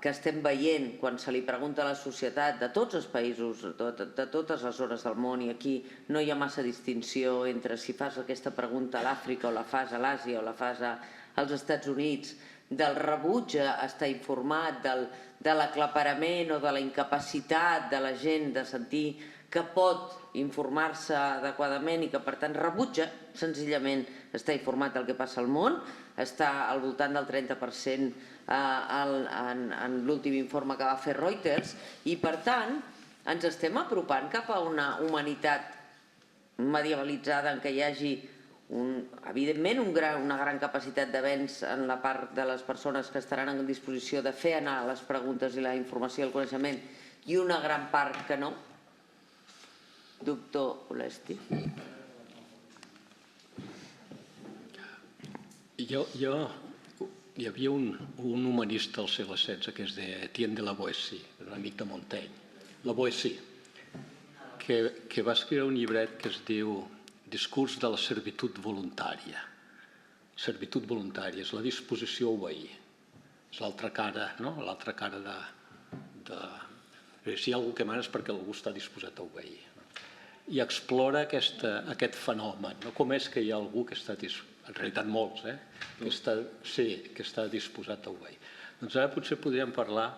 que estem veient quan se li pregunta a la societat de tots els països, de totes les zones del món, i aquí no hi ha massa distinció entre si fas aquesta pregunta a l'Àfrica o la fas a l'Àsia o la fas als Estats Units, del rebuig a estar informat, de l'aclaparament o de la incapacitat de la gent de sentir que pot informar-se adequadament i que per tant rebutja senzillament estar informat del que passa al món, està al voltant del 30% en l'últim informe que va fer Reuters, i per tant ens estem apropant cap a una humanitat medievalitzada en què hi hagi evidentment una gran capacitat d'avenç en la part de les persones que estaran en disposició de fer anar les preguntes i la informació i el coneixement, i una gran part que no. Doctor Olesti. Hi havia un humanista al segle XVI que es deia Etienne de la Boétie, un amic de Montaigne, la Boétie, que va escriure un llibret que es diu Discurs de la servitud voluntària. Servitud voluntària és la disposició a obeir. És l'altra cara, no? L'altra cara de... Si hi ha algú que mana és perquè algú està disposat a obeir. I explora aquest fenomen, no? Com és que hi ha algú que està disposat, en realitat molts, que està disposat a obeir. Doncs ara potser podríem parlar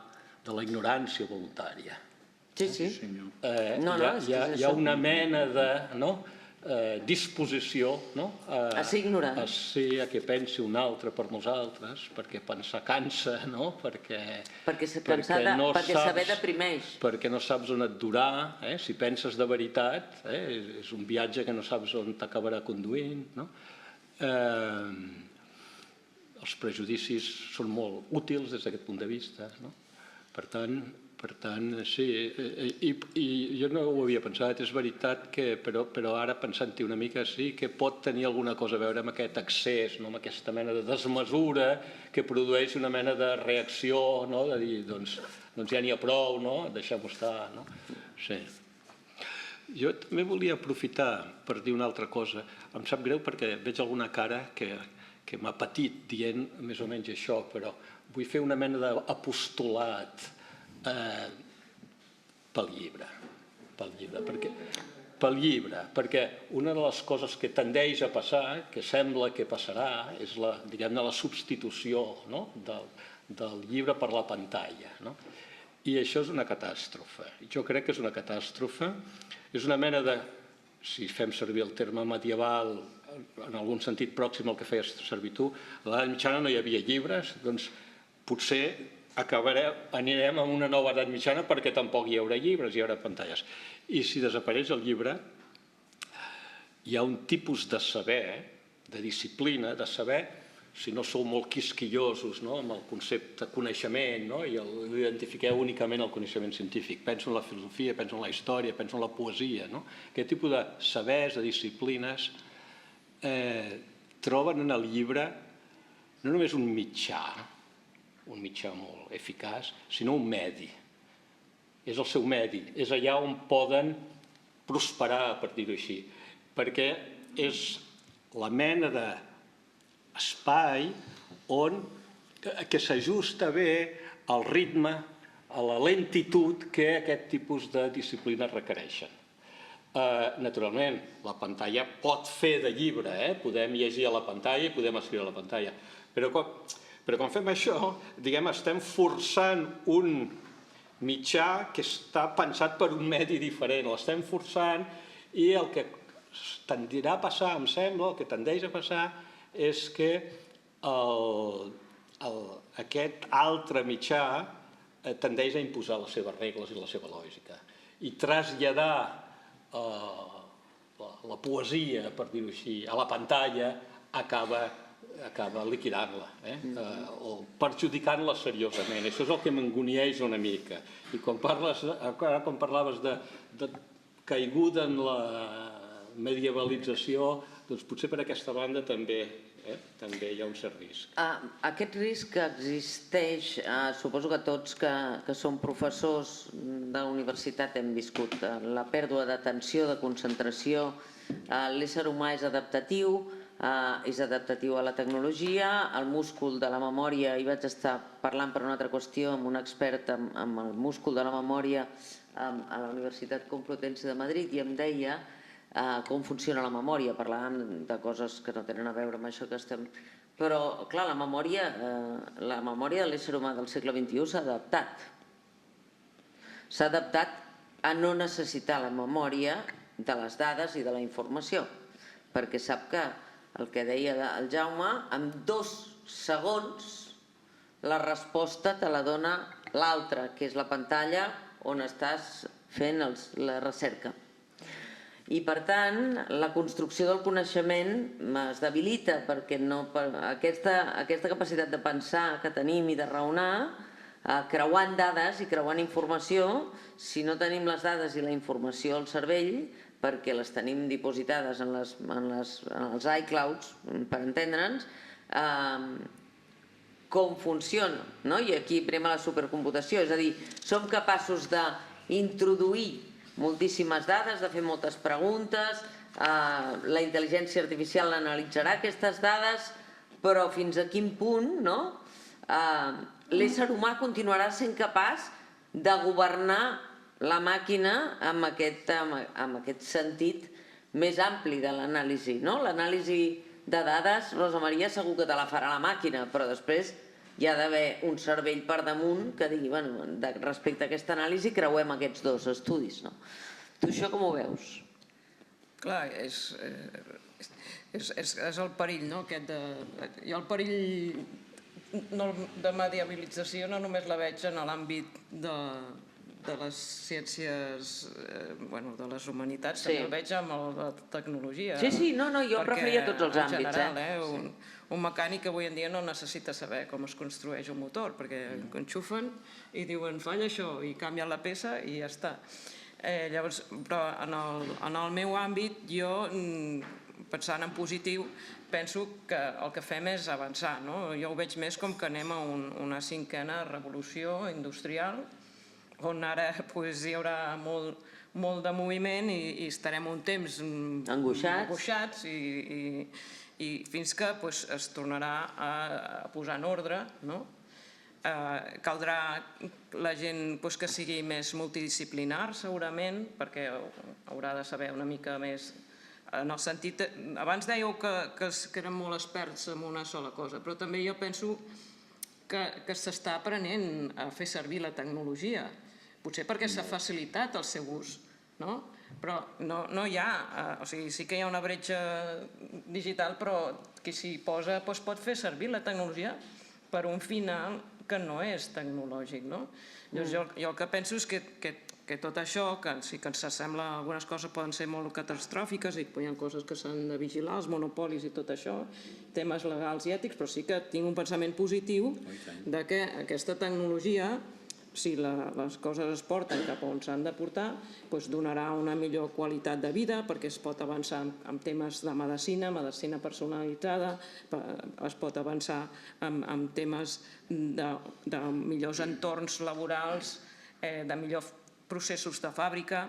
de la ignorància voluntària. Sí. Hi ha una mena de disposició a ser ignorant, a que pensi un altre per nosaltres, perquè pensar cansa, perquè saber deprimeix, perquè no saps on et durà, si penses de veritat, és un viatge que no saps on t'acabarà conduint. Els prejudicis són molt útils des d'aquest punt de vista. Per tant, sí, i jo no ho havia pensat, és veritat que, però ara pensant-hi una mica, sí que pot tenir alguna cosa a veure amb aquest excés, amb aquesta mena de desmesura que produeix una mena de reacció, de dir, doncs ja n'hi ha prou, deixem-ho estar. Sí. Jo també volia aprofitar per dir una altra cosa. Em sap greu perquè veig alguna cara que m'ha patit dient més o menys això, però vull fer una mena d'apostolat pel llibre, pel llibre, perquè una de les coses que tendeix a passar, que sembla que passarà, és diguem-ne, la substitució del llibre per la pantalla. I això és una catàstrofe. Jo crec que és una catàstrofe. És una mena de, si fem servir el terme medieval, en algun sentit pròxim al que feies servir tu, a l'edat mitjana no hi havia llibres, doncs potser anirem a una nova edat mitjana perquè tampoc hi haurà llibres, hi haurà pantalles. I si desapareix el llibre, hi ha un tipus de saber, de disciplina, de saber, si no sou molt quisquillosos amb el concepte coneixement i l'identifiqueu únicament el coneixement científic. Penso en la filosofia, penso en la història, penso en la poesia. Aquest tipus de sabers, de disciplines, troben en el llibre no només un mitjà molt eficaç, sinó un medi. És el seu medi, és allà on poden prosperar, per dir-ho així, perquè és la mena d'espai que s'ajusta bé al ritme, a la lentitud que aquest tipus de disciplines requereixen. Naturalment, la pantalla pot fer de llibre, podem llegir a la pantalla i podem escriure a la pantalla, però quan fem això, estem forçant un mitjà que està pensat per un medi diferent, l'estem forçant i el que tendirà a passar, em sembla, el que tendeix a passar és que aquest altre mitjà tendeix a imposar les seves regles i la seva lògica i traslladar la poesia, per dir-ho així, a la pantalla acaba liquidant-la o perjudicant-la seriosament. Això és el que m'angunieix una mica. I quan parlaves de caiguda en la medievalització, doncs potser per aquesta banda també hi ha un cert risc. Aquest risc existeix, suposo que tots que som professors d'universitat hem viscut la pèrdua d'atenció, de concentració. L'ésser humà és adaptatiu a la tecnologia, el múscul de la memòria, hi vaig estar parlant per una altra qüestió amb un expert amb el múscul de la memòria a la Universitat Complutense de Madrid i em deia com funciona la memòria, parlàvem de coses que no tenen a veure amb això que estem... Però, clar, la memòria de l'ésser humà del segle XXI s'ha adaptat. S'ha adaptat a no necessitar la memòria de les dades i de la informació, perquè sap que el que deia el Jaume, en 2 segons la resposta te la dona l'altra, que és la pantalla on estàs fent la recerca. I per tant, la construcció del coneixement es debilita perquè aquesta capacitat de pensar que tenim i de raonar, creuant dades i creuant informació, si no tenim les dades i la informació al cervell, perquè les tenim dipositades en els iClouds, per entendre'ns, com funciona. I aquí prema la supercomputació, és a dir, som capaços d'introduir moltíssimes dades, de fer moltes preguntes, la intel·ligència artificial analitzarà aquestes dades, però fins a quin punt l'ésser humà continuarà sent capaç de governar la màquina amb aquest sentit més ampli de l'anàlisi. L'anàlisi de dades, Rosa Maria, segur que te la farà la màquina, però després hi ha d'haver un cervell per damunt que digui, respecte a aquesta anàlisi creuem aquests 2 estudis. Tu això com ho veus? Clar, és el perill, no? Jo el perill de mediabilització no només la veig en l'àmbit de les ciències, de les humanitats, també el veig amb la tecnologia. Sí, jo em referia a tots els àmbits. En general, un mecànic avui en dia no necessita saber com es construeix un motor, perquè enxufen i diuen falla això, i canvien la peça i ja està. Llavors, però en el meu àmbit, jo, pensant en positiu, penso que el que fem és avançar. Jo ho veig més com que anem a una 5a revolució industrial, on ara hi haurà molt de moviment i estarem un temps angoixats i fins que es tornarà a posar en ordre Caldrà la gent que sigui més multidisciplinar, segurament, perquè haurà de saber una mica més en el sentit... Abans dèieu que eren molt experts en una sola cosa, però també jo penso que s'està aprenent a fer servir la tecnologia, potser perquè s'ha facilitat el seu ús, no? Però no hi ha, o sigui, sí que hi ha una bretxa digital, però qui s'hi posa pot fer servir la tecnologia per un final que no és tecnològic, no? Llavors jo el que penso és que tot això, que sí que ens sembla, algunes coses poden ser molt catastròfiques i hi ha coses que s'han de vigilar, els monopolis i tot això, temes legals i ètics, però sí que tinc un pensament positiu de que aquesta tecnologia, si les coses es porten cap on s'han de portar, donarà una millor qualitat de vida perquè es pot avançar en temes de medicina personalitzada, es pot avançar en temes de millors entorns laborals, de millors processos de fàbrica.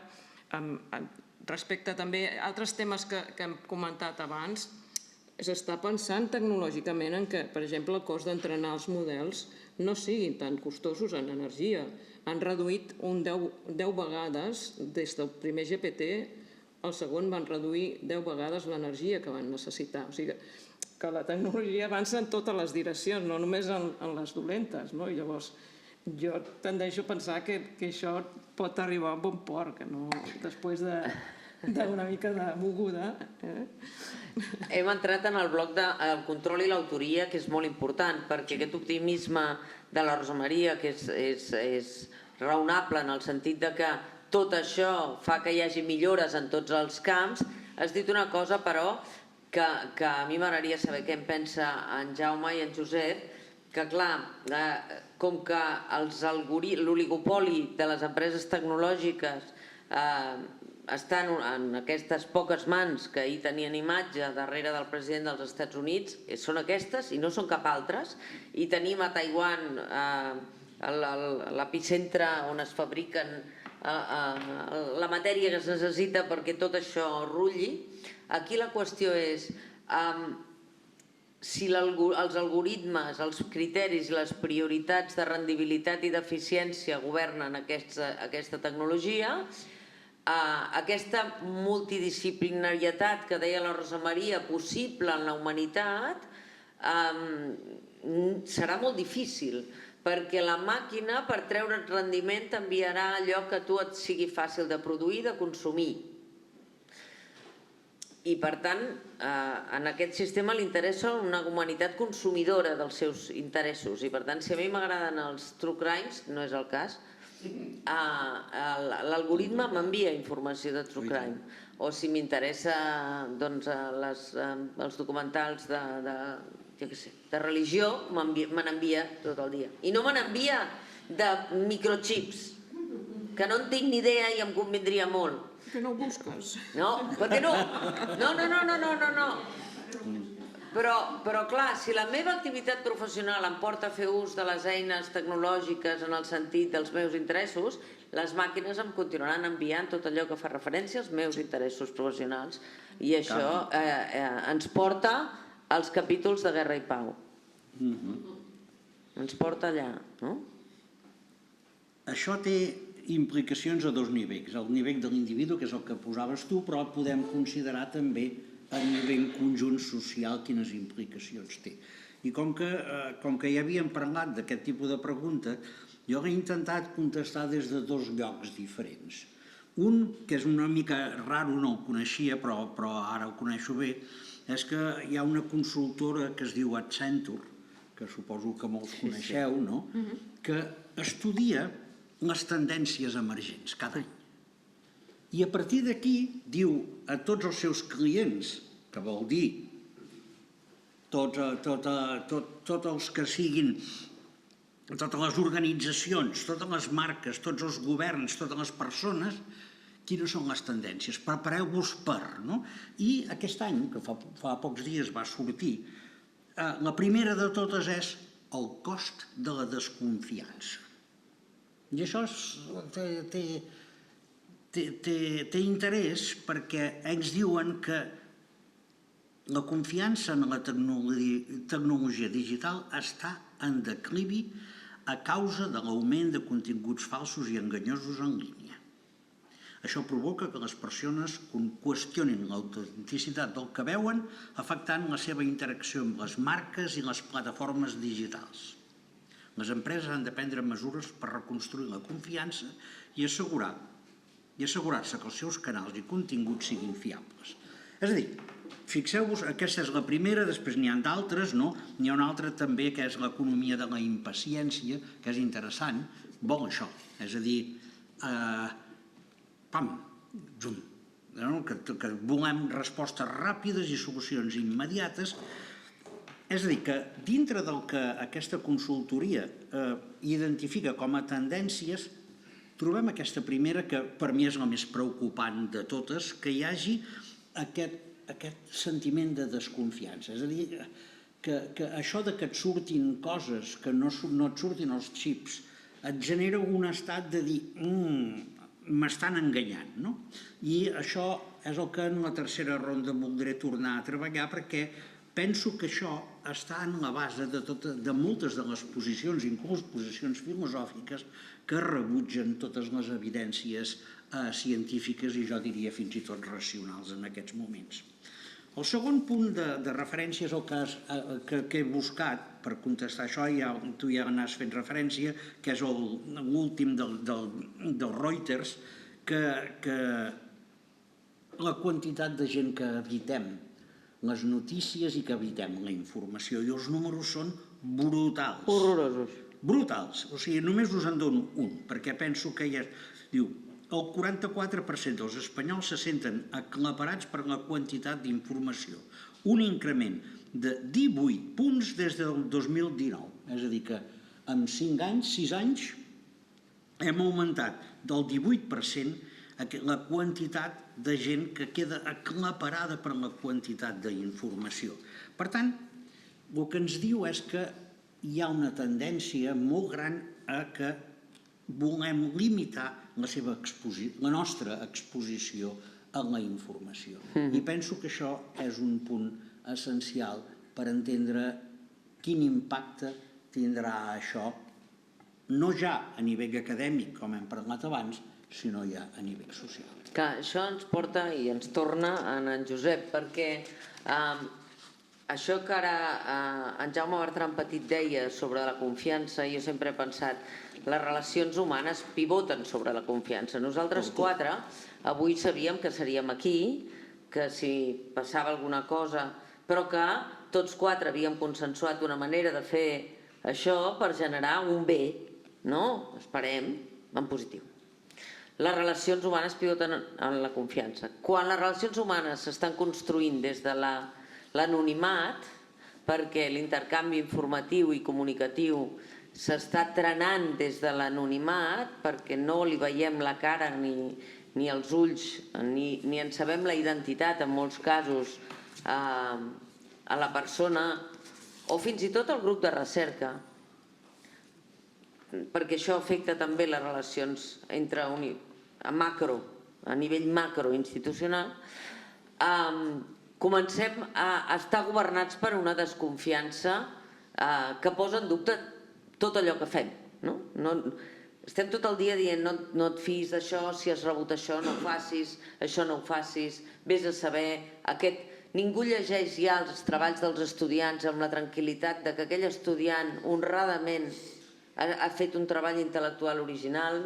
Respecte també a altres temes que hem comentat abans, s'està pensant tecnològicament en que, per exemple, el cost d'entrenar els models no siguin tan costosos en energia. Han reduït 10 vegades, des del primer GPT, el segon van reduir 10 vegades l'energia que van necessitar. O sigui que la tecnologia avança en totes les direccions, no només en les dolentes. Llavors, jo tendeixo a pensar que això pot arribar a bon port, que no després d'una mica de moguda. Hem entrat en el bloc del control i l'autoria, que és molt important, perquè aquest optimisme de la Rosa Maria, que és raonable en el sentit que tot això fa que hi hagi millores en tots els camps, has dit una cosa, però, que a mi m'agradaria saber què en pensa en Jaume i en Josep, que clar, com que l'oligopoli de les empreses tecnològiques estan en aquestes poques mans que ahir tenien imatge darrere del president dels Estats Units, són aquestes i no són cap altres, i tenim a Taiwan l'epicentre on es fabriquen la matèria que es necessita perquè tot això rulli. Aquí la qüestió és si els algoritmes, els criteris i les prioritats de rendibilitat i d'eficiència governen aquesta tecnologia, aquesta multidisciplinarietat que deia la Rosa Maria possible en la humanitat serà molt difícil, perquè la màquina, per treure't rendiment, t'enviarà allò que a tu et sigui fàcil de produir i de consumir. I per tant, en aquest sistema li interessa una humanitat consumidora dels seus interessos, i per tant, si a mi m'agraden els true crimes, no és el cas, l'algoritme m'envia informació de true crime, o si m'interessa els documentals de religió, me n'envia tot el dia. I no me n'envia de microchips, que no en tinc ni idea i em convindria molt. Per què no ho busques? No, per què no? No. Però clar, si la meva activitat professional em porta a fer ús de les eines tecnològiques en el sentit dels meus interessos, les màquines em continuaran enviant tot allò que fa referència als meus interessos professionals. I això ens porta als capítols de Guerra i Pau. Ens porta allà, no? Això té implicacions a dos nivells. El nivell de l'individu, que és el que posaves tu, però podem considerar també a nivell conjunt social quines implicacions té. I com que ja havíem parlat d'aquest tipus de pregunta, jo l'he intentat contestar des de dos llocs diferents. Un, que és una mica raro, no el coneixia, però ara el coneixo bé, és que hi ha una consultora que es diu Accenture, que suposo que molts coneixeu, no? Que estudia les tendències emergents cada any. I a partir d'aquí diu a tots els seus clients, que vol dir tots els que siguin, totes les organitzacions, totes les marques, tots els governs, totes les persones, quines són les tendències, prepareu-vos per, no? I aquest any, que fa pocs dies va sortir, la primera de totes és el cost de la desconfiança. I això té interès perquè ells diuen que la confiança en la tecnologia digital està en declivi a causa de l'augment de continguts falsos i enganyosos en línia. Això provoca que les persones qüestionin l'autenticitat del que veuen, afectant la seva interacció amb les marques i les plataformes digitals. Les empreses han de prendre mesures per reconstruir la confiança i assegurar-se que els seus canals i continguts siguin fiables. És a dir, fixeu-vos, aquesta és la primera, després n'hi ha d'altres, no? N'hi ha una altra també, que és l'economia de la impaciència, que és interessant, vol això, és a dir, pam, zum, que volem respostes ràpides i solucions immediates. És a dir, que dintre del que aquesta consultoria identifica com a tendències, trobem aquesta primera, que per mi és la més preocupant de totes, que hi hagi aquest sentiment de desconfiança. És a dir, que això de que et surtin coses, que no et surtin els xips, et genera un estat de dir m'estan enganyant, no? I això és el que en la tercera ronda voldré tornar a treballar, perquè penso que això està en la base de moltes de les posicions, inclús posicions filosòfiques, que rebutgen totes les evidències científiques i jo diria fins i tot racionals en aquests moments. El segon punt de referència és el que he buscat per contestar això, tu ja n'has fet referència, que és l'últim del Reuters, que la quantitat de gent que evitem les notícies i que evitem la informació, i els números són brutals. Horrorosos. Brutals. O sigui, només us en dono un, perquè penso que ja... Diu, el 44% dels espanyols se senten aclaparats per la quantitat d'informació. Un increment de 18 punts des del 2019. És a dir, que en 5 anys, 6 anys, hem augmentat del 18% la quantitat de gent que queda aclaparada per la quantitat d'informació. Per tant, el que ens diu és que hi ha una tendència molt gran a que volem limitar la nostra exposició a la informació. I penso que això és un punt essencial per entendre quin impacte tindrà això, no ja a nivell acadèmic, com hem parlat abans, sinó ja a nivell social. Clar, això ens porta i ens torna a en Josep, perquè això que ara en Jaume Bertran Petit deia sobre la confiança, jo sempre he pensat, les relacions humanes pivoten sobre la confiança. Nosaltres quatre avui sabíem que seríem aquí, que si passava alguna cosa, però que tots quatre havíem consensuat una manera de fer això per generar un bé, no? Esperem, en positiu. Les relacions humanes pivoten en la confiança. Quan les relacions humanes s'estan construint des de l'anonimat, perquè l'intercanvi informatiu i comunicatiu s'està trenant des de l'anonimat, perquè no li veiem la cara ni els ulls, ni en sabem la identitat en molts casos a la persona, o fins i tot al grup de recerca, perquè això afecta també les relacions entre a nivell macroinstitucional, comencem a estar governats per una desconfiança que posa en dubte tot allò que fem. Estem tot el dia dient no et fiïs d'això, si has rebut això no ho facis, això no ho facis, vés a saber, ningú llegeix ja els treballs dels estudiants amb la tranquil·litat de que aquell estudiant honradament ha fet un treball intel·lectual original,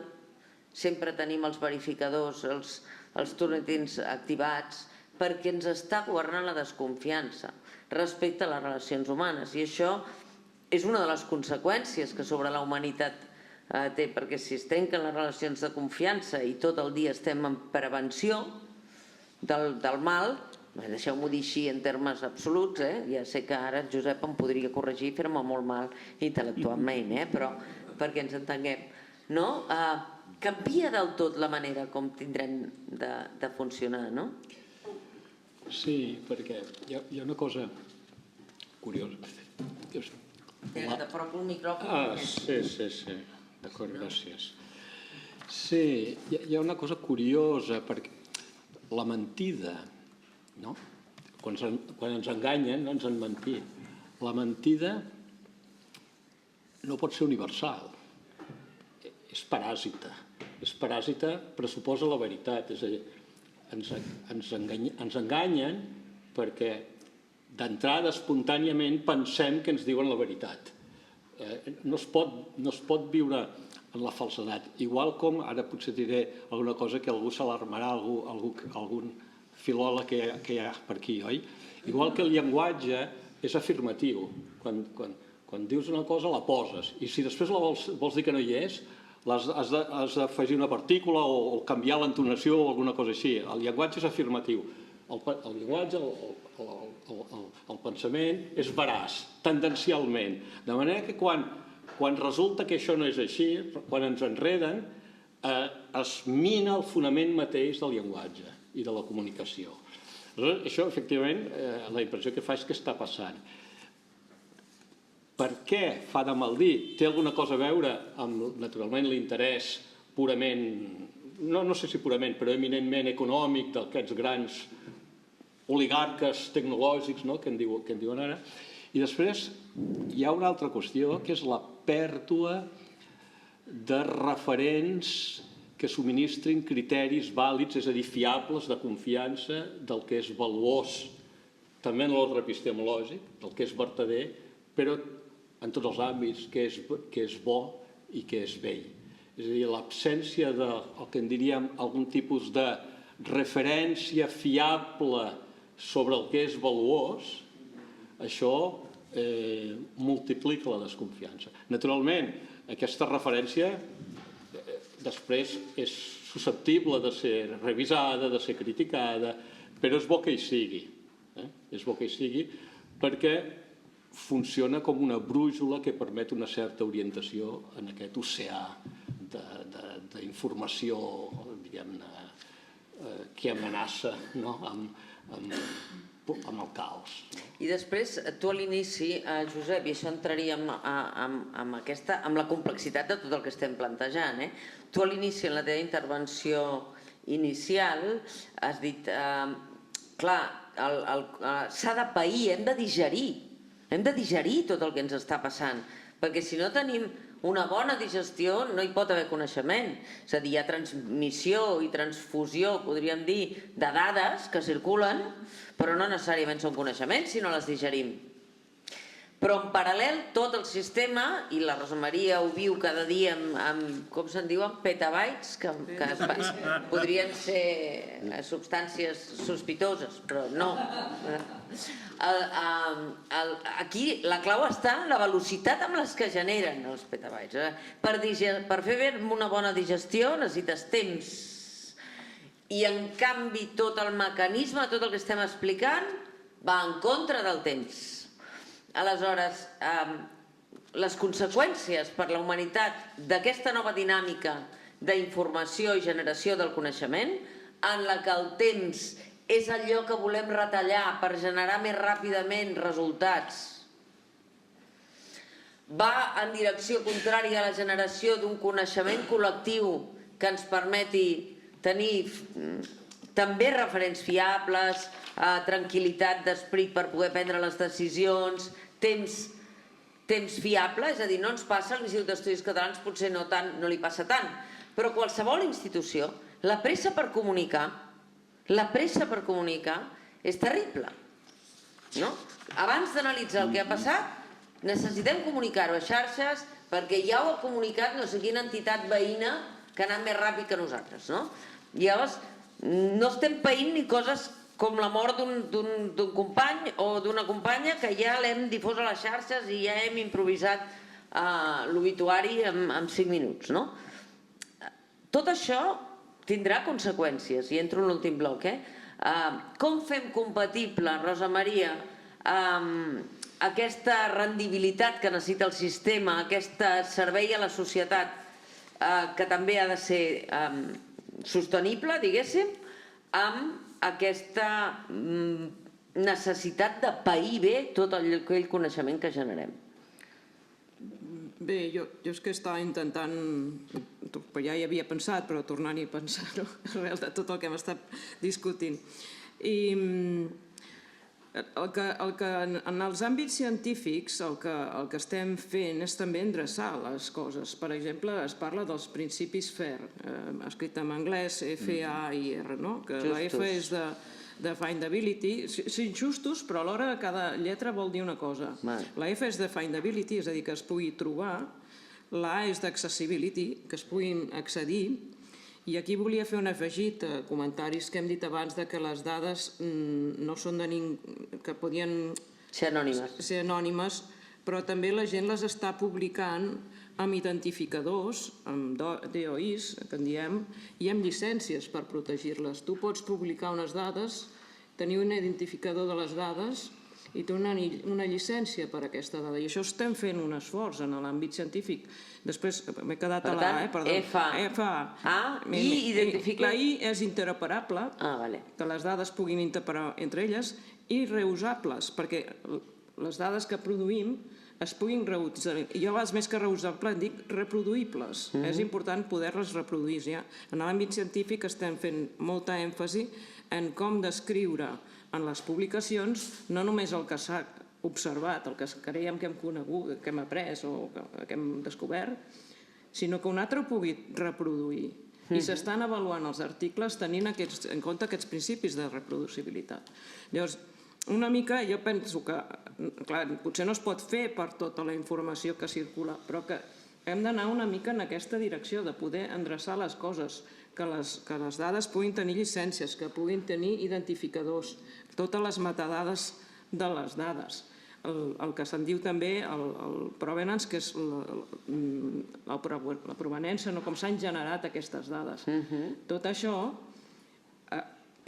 sempre tenim els verificadors, els tornetins activats, perquè ens està governant la desconfiança respecte a les relacions humanes. I això és una de les conseqüències que sobre la humanitat té, perquè si es trenquen les relacions de confiança i tot el dia estem en prevenció del mal, deixeu-m'ho dir així en termes absoluts, ja sé que ara el Josep em podria corregir i fer-me molt mal intel·lectualment, però perquè ens entenguem. Canvia del tot la manera com tindrem de funcionar, no? Sí, perquè hi ha una cosa curiosa. T'apropo el micròfon. Sí. D'acord, gràcies. Sí, hi ha una cosa curiosa, perquè la mentida, no? Quan ens enganyen, no ens han mentit. La mentida no pot ser universal. És paràsita. És paràsita, pressuposa la veritat. És a dir, ens enganyen perquè d'entrada, espontàniament, pensem que ens diuen la veritat. No es pot viure en la falsedat. Igual com, ara potser diré alguna cosa que algú s'alarmarà, algun filòleg que hi ha per aquí, oi? Igual que el llenguatge és afirmatiu. Quan dius una cosa la poses, i si després vols dir que no hi és, has d'afegir una partícula o canviar l'entonació o alguna cosa així. El llenguatge és afirmatiu. El llenguatge, el pensament, és veraç, tendencialment. De manera que quan resulta que això no és així, quan ens enreden, es mina el fonament mateix del llenguatge i de la comunicació. Això, efectivament, la impressió que fa és que està passant. Per què fa de mal dir? Té alguna cosa a veure amb, naturalment, l'interès purament, no sé si purament, però eminentment econòmic d'aquests grans oligarques tecnològics que en diuen ara. I després hi ha una altra qüestió, que és la pèrdua de referents que subministrin criteris vàlids, és a dir, fiables, de confiança del que és valuós, també en l'ordre epistemològic, del que és vertader, però en tots els àmbits, que és bo i que és vell. És a dir, l'absència del que en diríem algun tipus de referència fiable sobre el que és valuós, això multiplica la desconfiança. Naturalment, aquesta referència després és susceptible de ser revisada, de ser criticada, però és bo que hi sigui. És bo que hi sigui perquè funciona com una brúixola que permet una certa orientació en aquest oceà d'informació, diguem-ne, que amenaça amb el caos. I després, tu a l'inici, Josep, i això entraria amb la complexitat de tot el que estem plantejant, tu a l'inici, en la teva intervenció inicial, has dit, clar, s'ha de pair, hem de digerir tot el que ens està passant, perquè si no tenim una bona digestió no hi pot haver coneixement. És a dir, hi ha transmissió i transfusió, podríem dir, de dades que circulen, però no necessàriament són coneixements si no les digerim. Però en paral·lel tot el sistema, i la Rosa Maria ho viu cada dia amb com se'n diuen, petabytes, que podrien ser substàncies sospitoses, però no. Aquí la clau està en la velocitat amb les que generen els petabytes. Per fer una bona digestió necessites temps. I en canvi tot el mecanisme, tot el que estem explicant, va en contra del temps. Aleshores, les conseqüències per la humanitat d'aquesta nova dinàmica d'informació i generació del coneixement, en la que el temps és allò que volem retallar per generar més ràpidament resultats, va en direcció contrària a la generació d'un coneixement col·lectiu que ens permeti tenir també referents fiables, tranquil·litat d'esperit per poder prendre les decisions, temps fiable, és a dir, no ens passa a l'Institut d'Estudis Catalans, potser no li passa tant, però qualsevol institució, la pressa per comunicar és terrible. Abans d'analitzar el que ha passat, necessitem comunicar-ho a xarxes perquè ja ho ha comunicat no sé quina entitat veïna que ha anat més ràpid que nosaltres. Llavors, no estem paint ni coses com la mort d'un company o d'una companya que ja l'hem difós a les xarxes i ja hem improvisat l'obituari en 5 minuts. Tot això tindrà conseqüències, i entro en l'últim bloc. Com fem compatible, Rosa Maria, aquesta rendibilitat que necessita el sistema, aquest servei a la societat que també ha de ser sostenible, diguéssim, amb aquesta necessitat de pair bé tot aquell coneixement que generem? Bé, jo és que estava intentant, ja hi havia pensat, però tornant-hi a pensar arrel de tot el que hem estat discutint. I En els àmbits científics el que estem fent és també endreçar les coses. Per exemple, es parla dels principis FAIR, escrit en anglès F-A-I-R, no? Que la F és de findability, sí, justos, però alhora cada lletra vol dir una cosa. La F és de findability, és a dir, que es pugui trobar, la A és d'accessibility, que es puguin accedir, i aquí volia fer un afegit a comentaris que hem dit abans de que les dades no són de ningú, que podien ser anònimes, però també la gent les està publicant amb identificadors, amb DOIs, que en diem, i amb llicències per protegir-les. Tu pots publicar unes dades, tenir un identificador de les dades i té una llicència per a aquesta dada. I això estem fent un esforç en l'àmbit científic. Després m'he quedat a la A, perdó. I identifica... La I és interoperable, que les dades puguin interpretar entre elles, i reusables, perquè les dades que produïm es puguin reutilitzar. Jo, a vegades, més que reusable, en dic reproduïbles. És important poder-les reproduir. En l'àmbit científic estem fent molta èmfasi en com descriure en les publicacions no només el que s'ha observat, el que creiem que hem conegut, que hem après o que hem descobert, sinó que un altre ho pugui reproduir. I s'estan avaluant els articles tenint en compte aquests principis de reproducibilitat. Llavors, una mica jo penso que, clar, potser no es pot fer per tota la informació que circula, però que hem d'anar una mica en aquesta direcció de poder endreçar les coses, que les dades puguin tenir llicències, que puguin tenir identificadors, totes les metadades de les dades. El que se'n diu també el provenance, que és la provenència, com s'han generat aquestes dades. Tot això,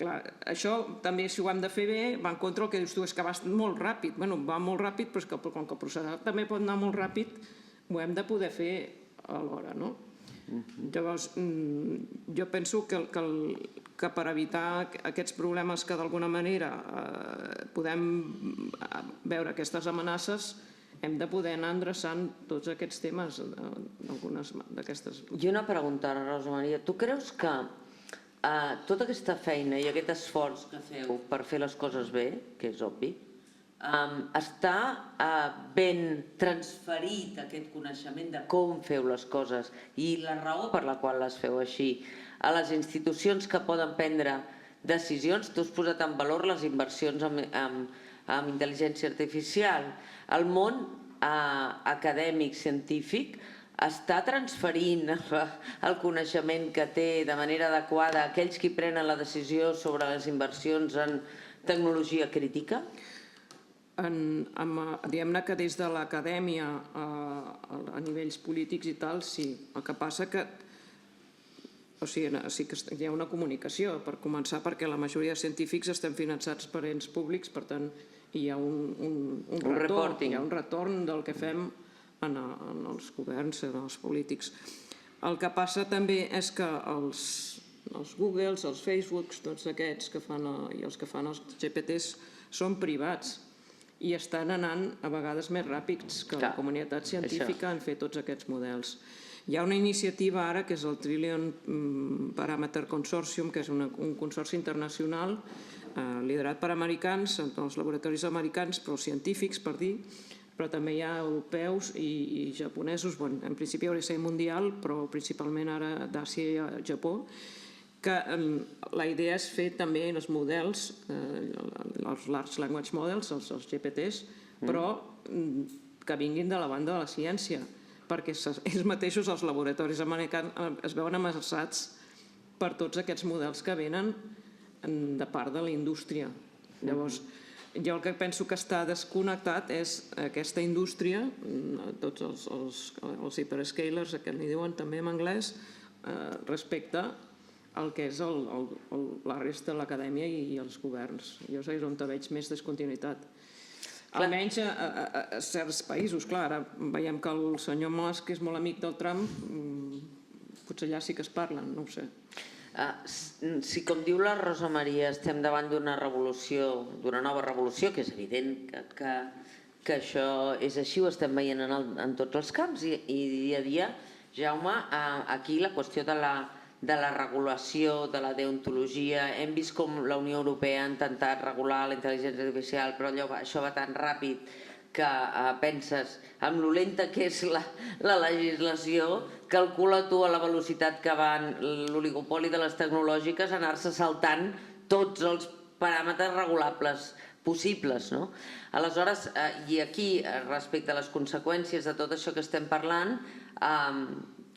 clar, això també si ho hem de fer bé, va en contra el que dius tu, és que va molt ràpid. Bé, va molt ràpid, però és que com que el processat també pot anar molt ràpid, ho hem de poder fer alhora, no? Llavors, jo penso que per evitar aquests problemes que d'alguna manera podem veure aquestes amenaces, hem de poder anar endreçant tots aquests temes d'algunes d'aquestes... I una pregunta, Rosa Maria. Tu creus que tota aquesta feina i aquest esforç que feu per fer les coses bé, que és obvi, està ben transferit aquest coneixement de com feu les coses i la raó per la qual les feu així a les institucions que poden prendre decisions? Tu has posat en valor les inversions en intel·ligència artificial. El món acadèmic, científic, està transferint el coneixement que té de manera adequada a aquells qui prenen la decisió sobre les inversions en tecnologia crítica? Diguem-ne que des de l'acadèmia a nivells polítics i tal, sí. El que passa que sí que hi ha una comunicació, per començar, perquè la majoria de científics estem finançats per ens públics, per tant, hi ha un retorn del que fem en els governs, en els polítics. El que passa també és que els Googles, els Facebooks, tots aquests que fan i els que fan els GPTs són privats i estan anant a vegades més ràpids que la comunitat científica en fer tots aquests models. Hi ha una iniciativa ara que és el Trillion Parameter Consortium, que és un consorci internacional liderat per americans, els laboratoris americans, però científics, per dir, però també hi ha europeus i japonesos, en principi hauria de ser mundial, però principalment ara d'Àsia i Japó, que la idea és fer també els models, els Large Language Models, els GPTs, però que vinguin de la banda de la ciència, perquè ells mateixos, els laboratoris americans, es veuen amenaçats per tots aquests models que venen de part de la indústria. Llavors, jo el que penso que està desconnectat és aquesta indústria, tots els hyperscalers, que n'hi diuen també en anglès, respecte el que és la resta de l'acadèmia i els governs. Jo és on veig més descontinuïtat. Almenys a certs països. Clar, ara veiem que el senyor Musk és molt amic del Trump, potser allà sí que es parlen, no ho sé. Si, com diu la Rosa Maria, estem davant d'una revolució, d'una nova revolució, que és evident que això és així, ho estem veient en tots els camps i dia a dia, Jaume, aquí la qüestió de de la regulació, de la deontologia. Hem vist com la Unió Europea ha intentat regular la intel·ligència artificial, però això va tan ràpid que penses, amb lo lenta que és la legislació, calcula tu a la velocitat que van l'oligopoli de les tecnològiques anar-se saltant tots els paràmetres regulables possibles. Aleshores, i aquí, respecte a les conseqüències de tot això que estem parlant,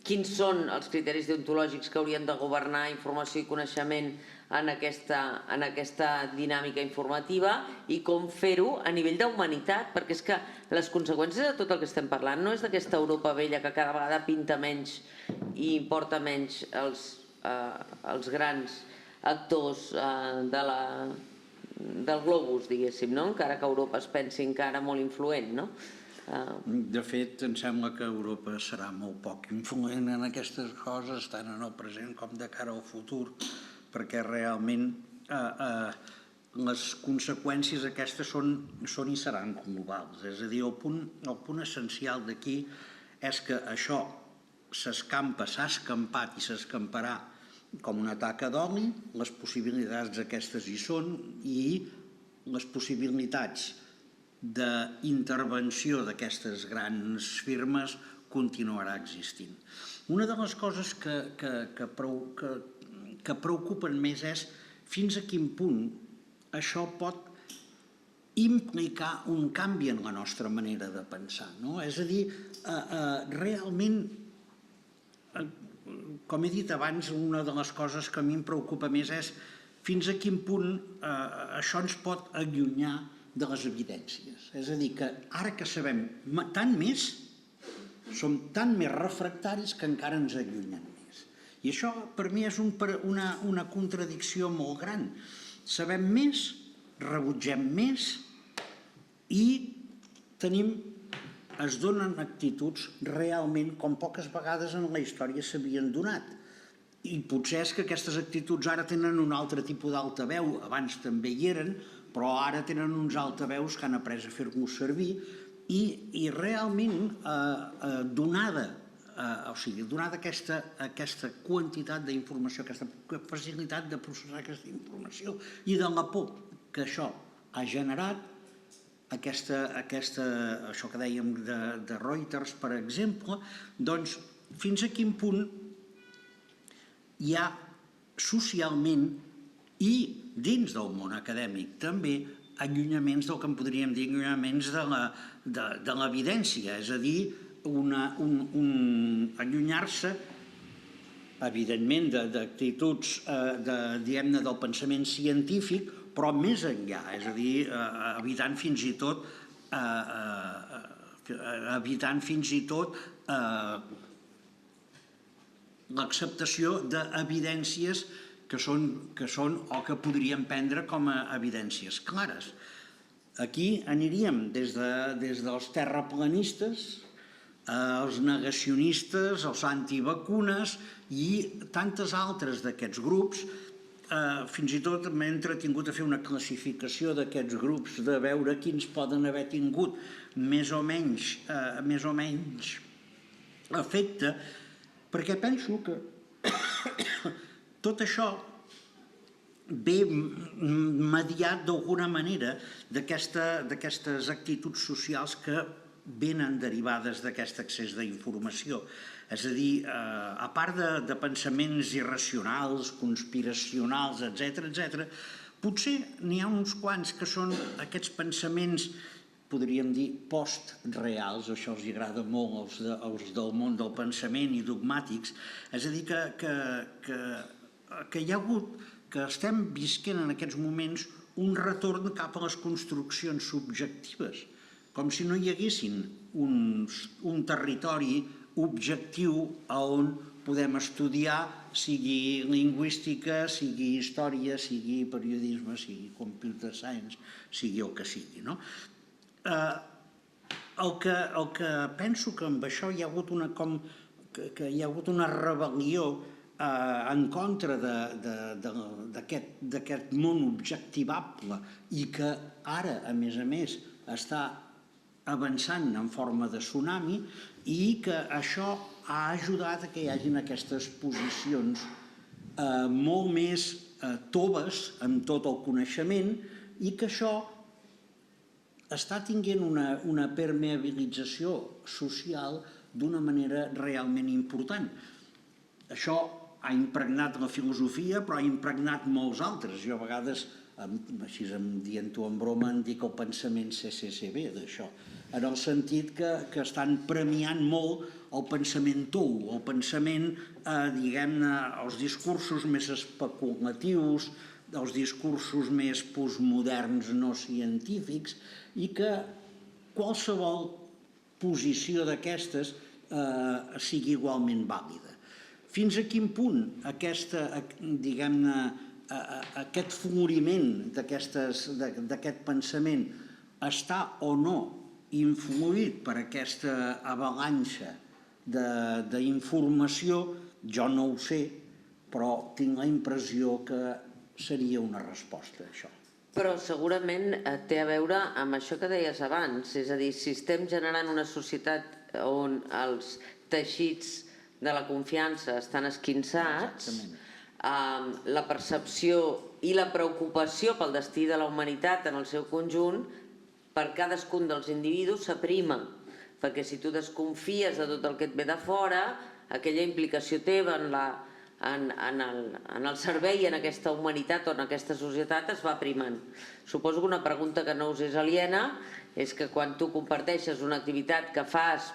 quins són els criteris deontològics que haurien de governar informació i coneixement en aquesta dinàmica informativa i com fer-ho a nivell d'humanitat, perquè és que les conseqüències de tot el que estem parlant no és d'aquesta Europa vella que cada vegada pinta menys i importa menys els grans actors del globus, diguéssim, encara que Europa es pensi encara molt influent, no? De fet, em sembla que Europa serà molt poc influent en aquestes coses, tant en el present com de cara al futur, perquè realment les conseqüències aquestes són i seran globals. És a dir, el punt essencial d'aquí és que això s'escampa, s'ha escampat i s'escamparà com una taca d'oli, les possibilitats aquestes hi són i les possibilitats d'intervenció d'aquestes grans firmes continuarà existint. Una de les coses que preocupen més és fins a quin punt això pot implicar un canvi en la nostra manera de pensar. És a dir, realment, com he dit abans, una de les coses que a mi em preocupa més és fins a quin punt això ens pot allunyar de les evidències. És a dir, que ara que sabem tant més, som tan més refractaris que encara ens allunyen més. I això per mi és una contradicció molt gran. Sabem més, rebutgem més i es donen actituds realment com poques vegades en la història s'havien donat. I potser és que aquestes actituds ara tenen un altre tipus d'altaveu, abans també hi eren, però ara tenen uns altaveus que han après a fer-nos servir i realment donada aquesta quantitat d'informació, aquesta facilitat de processar aquesta informació i de la por que això ha generat, això que dèiem de Reuters, per exemple, doncs fins a quin punt hi ha socialment i dins del món acadèmic també allunyaments del que en podríem dir allunyaments de l'evidència, és a dir, allunyar-se evidentment d'actituds diguem-ne del pensament científic, però més enllà, és a dir, evitant fins i tot l'acceptació d'evidències que són o que podríem prendre com a evidències clares. Aquí aniríem des dels terraplanistes, els negacionistes, els antivacunes i tantes altres d'aquests grups. Fins i tot m'he entretingut a fer una classificació d'aquests grups, de veure quins poden haver tingut més o menys efecte, perquè penso que tot això ve mediat d'alguna manera d'aquestes actituds socials que venen derivades d'aquest accés d'informació. És a dir, a part de pensaments irracionals, conspiracionals, etc., potser n'hi ha uns quants que són aquests pensaments, podríem dir, post-reals, això els agrada molt als del món del pensament i dogmàtics, és a dir, que hi ha hagut, que estem visquent en aquests moments un retorn cap a les construccions subjectives, com si no hi haguessin un territori objectiu on podem estudiar, sigui lingüística, sigui història, sigui periodisme, sigui computer science, sigui el que sigui. El que penso que amb això hi ha hagut una rebel·lió en contra d'aquest món objectivable i que ara, a més, està avançant en forma de tsunami i que això ha ajudat a que hi hagin aquestes posicions molt més toves amb tot el coneixement i que això està tinguent una permeabilització social d'una manera realment important. Això ha impregnat la filosofia, però ha impregnat molts altres. Jo a vegades, així dient-ho en broma, en dic el pensament CCCB d'això, en el sentit que estan premiant molt el pensament tou, el pensament, diguem-ne, els discursos més especulatius, els discursos més postmoderns no científics, i que qualsevol posició d'aquestes sigui igualment vàlida. Fins a quin punt aquest floriment d'aquest pensament està o no influït per aquesta avalanxa d'informació, jo no ho sé, però tinc la impressió que seria una resposta a això. Però segurament té a veure amb això que deies abans, és a dir, si estem generant una societat on els teixits de la confiança estan esquinçats, la percepció i la preocupació pel destí de la humanitat en el seu conjunt, per cadascun dels individus s'aprima, perquè si tu desconfies de tot el que et ve de fora, aquella implicació teva en el servei, en aquesta humanitat o en aquesta societat es va primant. Suposo que una pregunta que no us és aliena és que quan tu comparteixes una activitat que fas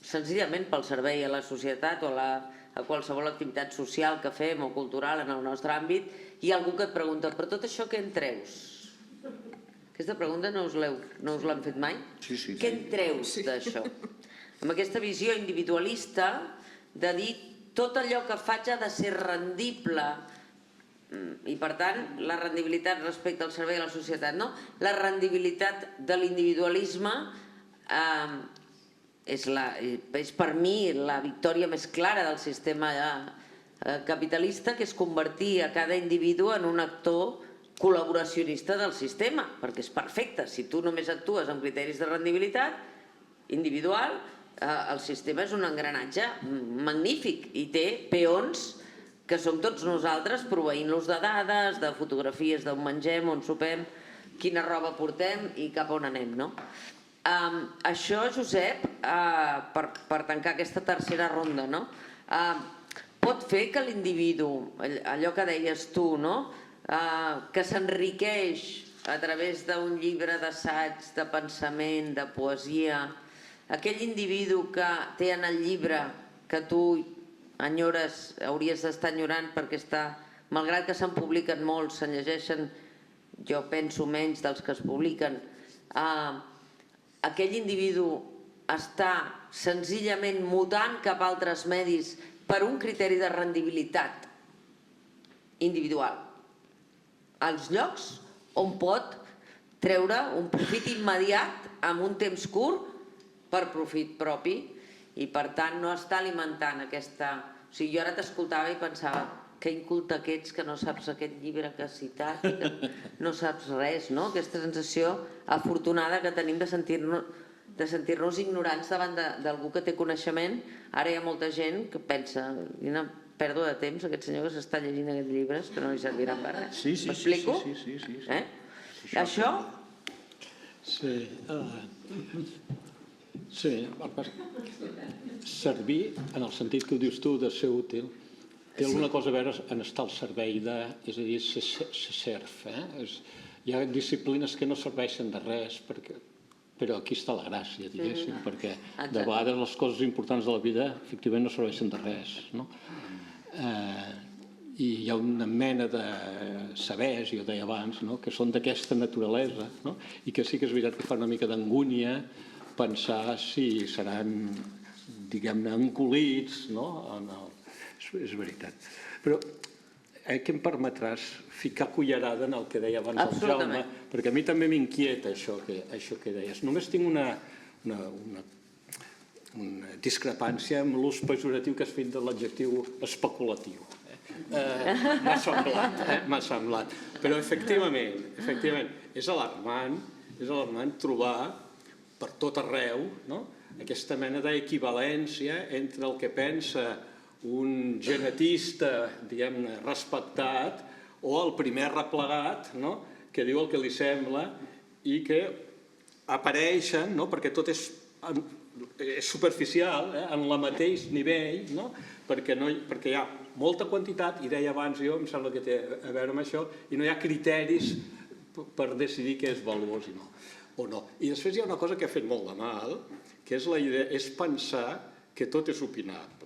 senzillament pel servei a la societat o a qualsevol activitat social que fem o cultural en el nostre àmbit, hi ha algú que et pregunta, però tot això què en treus? Aquesta pregunta no us l'han fet mai? Sí. Què en treus d'això? Amb aquesta visió individualista de dir tot allò que faig ha de ser rendible i, per tant, la rendibilitat respecte al servei a la societat, no? La rendibilitat de l'individualisme és per mi la victòria més clara del sistema capitalista, que és convertir a cada individu en un actor col·laboracionista del sistema, perquè és perfecte. Si tu només actues amb criteris de rendibilitat individual, el sistema és un engranatge magnífic i té peons que som tots nosaltres proveint-los de dades, de fotografies d'on mengem, on sopem, quina roba portem i cap on anem, no? Això, Josep, per tancar aquesta tercera ronda, no? Pot fer que l'individu, allò que deies tu, que s'enriqueix a través d'un llibre d'assaig, de pensament, de poesia, aquell individu que té en el llibre que tu enyores, hauries d'estar enyorant perquè està, malgrat que se'n publiquen molts, se'n llegeixen, jo penso, menys dels que es publiquen, aquell individu està senzillament mutant cap a altres medis per un criteri de rendibilitat individual als llocs on pot treure un profit immediat amb un temps curt per profit propi i, per tant, no està alimentant aquesta... O sigui, jo ara t'escoltava i pensava que inculta que ets, que no saps aquest llibre que has citat, que no saps res, no? Aquesta sensació afortunada que tenim de sentir-nos ignorants davant d'algú que té coneixement. Ara hi ha molta gent que pensa, quina pèrdua de temps, aquest senyor que s'està llegint aquests llibres, que no li serviran per res. M'explico? Sí. Això? Sí, servir, en el sentit que ho dius tu, de ser útil, té alguna cosa a veure en estar al servei de, és a dir, ser serf. Hi ha disciplines que no serveixen de res, però aquí està la gràcia, diguéssim, perquè de vegades les coses importants de la vida efectivament no serveixen de res, no? I hi ha una mena de sabers, jo deia abans, que són d'aquesta naturalesa, i que sí que és veritat que fa una mica d'angúnia pensar si seran, diguem-ne, encolits, és veritat. Però què em permetràs ficar cullerada en el que deia abans el Jaume? Perquè a mi també m'inquieta això que deies. Només tinc una discrepància amb l'ús pejoratiu que has fet de l'adjectiu especulatiu. M'ha semblat. Però efectivament, és alarmant trobar per tot arreu aquesta mena d'equivalència entre el que pensa un genetista, diguem-ne, respectat, o el primer replegat, no?, que diu el que li sembla i que apareixen, no?, perquè tot és superficial, en el mateix nivell, no?, perquè hi ha molta quantitat, i deia abans jo, em sembla que té a veure amb això, i no hi ha criteris per decidir què és valuós o no. I després hi ha una cosa que ha fet molt de mal, que és la idea, és pensar que tot és opinable.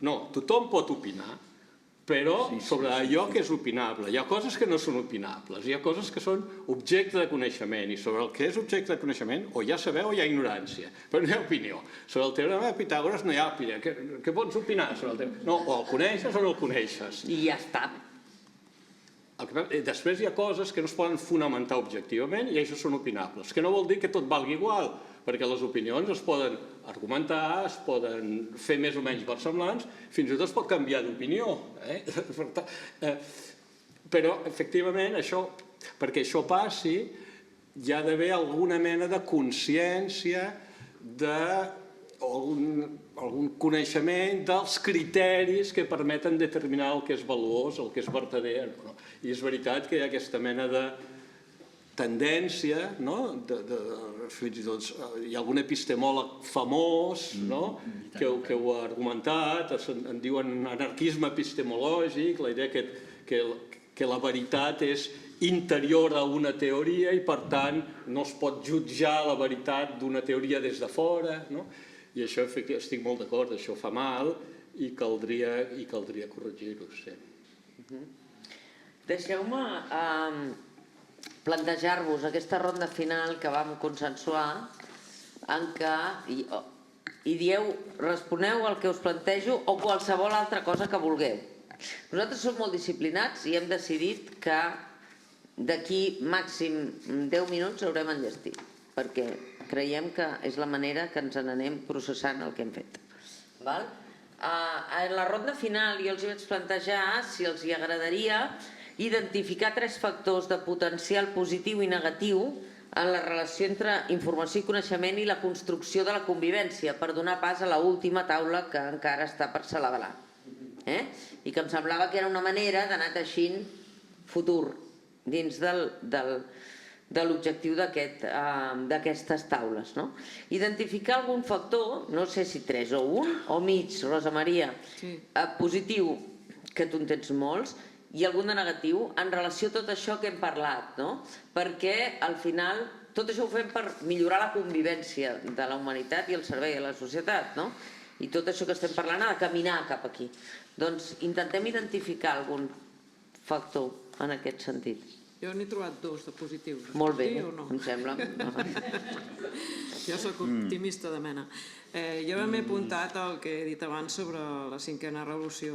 No, tothom pot opinar, però sobre allò que és opinable. Hi ha coses que no són opinables, hi ha coses que són objecte de coneixement, i sobre el que és objecte de coneixement o hi ha saber o hi ha ignorància, però no hi ha opinió. Sobre el teorema de Pitàgores no hi ha opinió. Què pots opinar sobre el teorema? No, o el coneixes o no el coneixes. I ja està. Després hi ha coses que no es poden fonamentar objectivament i això són opinables, que no vol dir que tot valgui igual, perquè les opinions es poden argumentar, es poden fer més o menys versemblants, fins i tot es pot canviar d'opinió. Però, efectivament, perquè això passi, hi ha d'haver alguna mena de consciència, algun coneixement dels criteris que permeten determinar el que és valuós, el que és vertader. I és veritat que hi ha aquesta mena de tendència, fins i tot hi ha algun epistemòleg famós que ho ha argumentat, en diuen anarquisme epistemològic, la idea que la veritat és interior a una teoria i per tant no es pot jutjar la veritat d'una teoria des de fora, i això estic molt d'acord, això fa mal i caldria corregir-ho. Deixeu-me plantejar-vos aquesta ronda final que vam consensuar en què i dieu, responeu al que us plantejo o qualsevol altra cosa que vulgueu. Nosaltres som molt disciplinats i hem decidit que d'aquí màxim 10 minuts haurem enllestit, perquè creiem que és la manera que ens n'anem processant el que hem fet. En la ronda final jo els vaig plantejar si els agradaria identificar 3 factors de potencial positiu i negatiu en la relació entre informació i coneixement i la construcció de la convivència per donar pas a l'última taula que encara està per celebrar. I que em semblava que era una manera d'anar teixint futur dins de l'objectiu d'aquestes taules. Identificar algun factor, no sé si 3 o 1 o mig, Rosa Maria, positiu, que tu en tens molts, i algun de negatiu en relació a tot això que hem parlat, perquè al final tot això ho fem per millorar la convivència de la humanitat i el servei a la societat, i tot això que estem parlant ha de caminar cap aquí. Doncs intentem identificar algun factor en aquest sentit. Jo n'he trobat 2 de positius. Molt bé, em sembla. Jo soc optimista de mena. Jo m'he apuntat el que he dit abans sobre la 5a revolució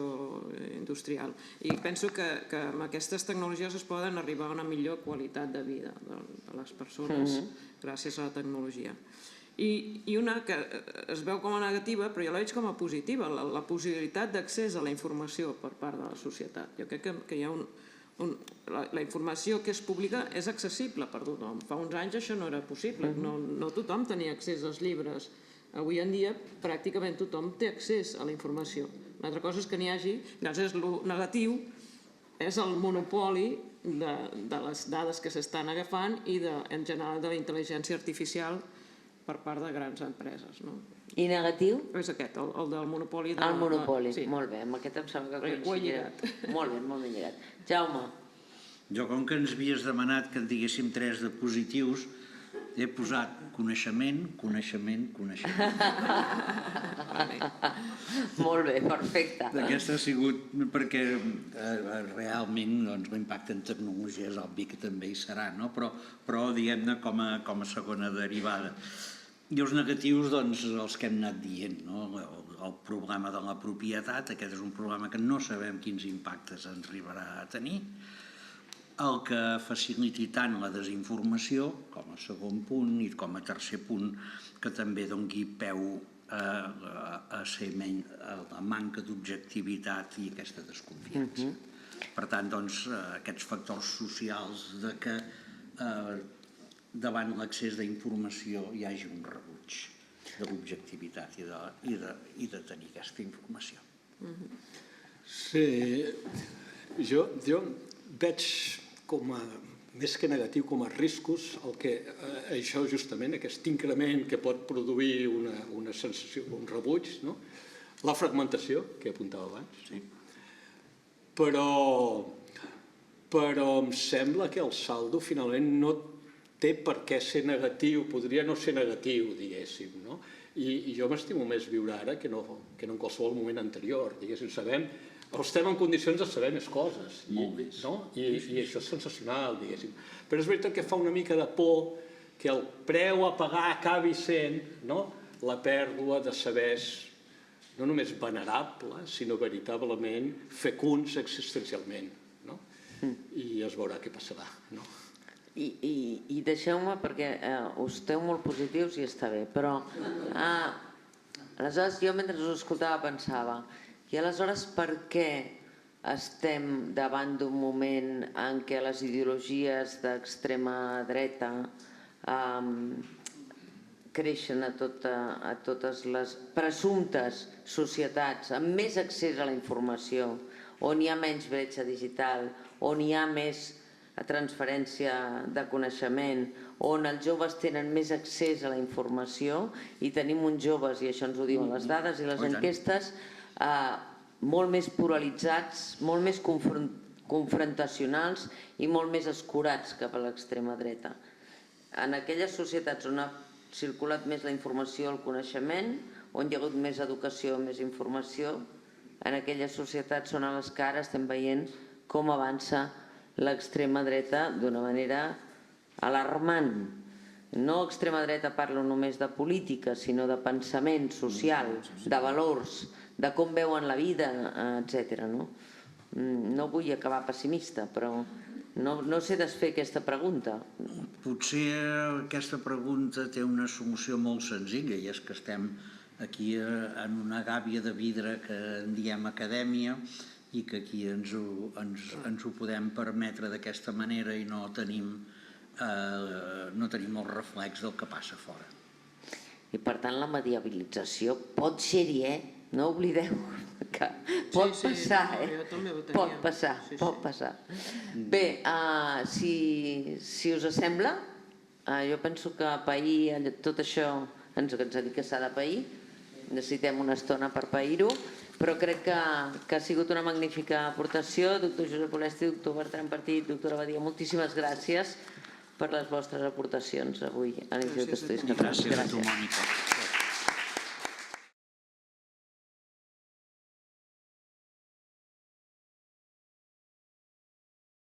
industrial i penso que amb aquestes tecnologies es poden arribar a una millor qualitat de vida de les persones gràcies a la tecnologia. I una que es veu com a negativa, però jo la veig com a positiva, la possibilitat d'accés a la informació per part de la societat. Jo crec que hi ha la informació que es publica és accessible per tothom. Fa uns anys això no era possible, no tothom tenia accés als llibres. Avui en dia pràcticament tothom té accés a la informació. Una altra cosa és que n'hi hagi, llavors el negatiu és el monopoli de les dades que s'estan agafant i en general de la intel·ligència artificial per part de grans empreses. I negatiu? És aquest, el del monopoli. El monopoli, molt bé, amb aquest em sembla que coincidirà. Molt bé, molt ben lligat. Jaume. Jo, com que ens havies demanat que en diguéssim 3 de positius, he posat coneixement, coneixement, coneixement. Molt bé, perfecte. Aquesta ha sigut perquè realment l'impacte en tecnologia és obvi que també hi serà, però diguem-ne com a segona derivada. I els negatius, doncs, els que hem anat dient, el problema de la propietat, aquest és un problema que no sabem quins impactes ens arribarà a tenir, el que faciliti tant la desinformació, com a segon punt, i com a tercer punt, que també doni peu a ser menys la manca d'objectivitat i aquesta desconfiança. Per tant, doncs, aquests factors socials de que davant l'accés d'informació hi hagi un rebuig de l'objectivitat i de tenir aquesta informació. Sí, jo veig com a, més que negatiu, com a riscos, això justament, aquest increment que pot produir una sensació, un rebuig, no? La fragmentació, que apuntava abans, però em sembla que el saldo finalment no té per què ser negatiu, podria no ser negatiu, diguéssim, no? I jo m'estimo més viure ara que no en qualsevol moment anterior, diguéssim, estem en condicions de saber més coses. Molt més. I això és sensacional, diguéssim. Però és veritat que fa una mica de por que el preu a pagar acabi sent la pèrdua de sabers no només venerables, sinó veritablement fecunds existencialment. I es veurà què passarà. I deixeu-me, perquè us esteu molt positius i està bé, però aleshores jo mentre us escoltava pensava, i aleshores per què estem davant d'un moment en què les ideologies d'extrema dreta creixen a totes les presumptes societats amb més accés a la informació, on hi ha menys bretxa digital, on hi ha més transferència de coneixement, on els joves tenen més accés a la informació i tenim uns joves, i això ens ho diuen les dades i les enquestes, molt més polaritzats, molt més confrontacionals i molt més escurats cap a l'extrema dreta. En aquelles societats on ha circulat més la informació, el coneixement, on hi ha hagut més educació, més informació, en aquelles societats són a les que ara estem veient com avança l'extrema dreta d'una manera alarmant. No extrema dreta parlo només de política, sinó de pensament social, de valors, de com veuen la vida, etc. No vull acabar pessimista, però no sé desfer aquesta pregunta. Potser aquesta pregunta té una solució molt senzilla, i és que estem aquí en una gàbia de vidre que en diem acadèmia i que aquí ens ho podem permetre d'aquesta manera i no tenim el reflex del que passa fora. I per tant la mediabilització pot ser-hi, no oblideu que pot passar, pot passar. Bé, si us sembla, jo penso que pair tot això ens ha dit que s'ha de pair, necessitem una estona per pair-ho, però crec que ha sigut una magnífica aportació. Doctor Josep Olesti, doctor Bertran Partit, doctora Badia, moltíssimes gràcies per les vostres aportacions avui a l'Institut d'Estudis Catalans. Gràcies a tu, Mònica.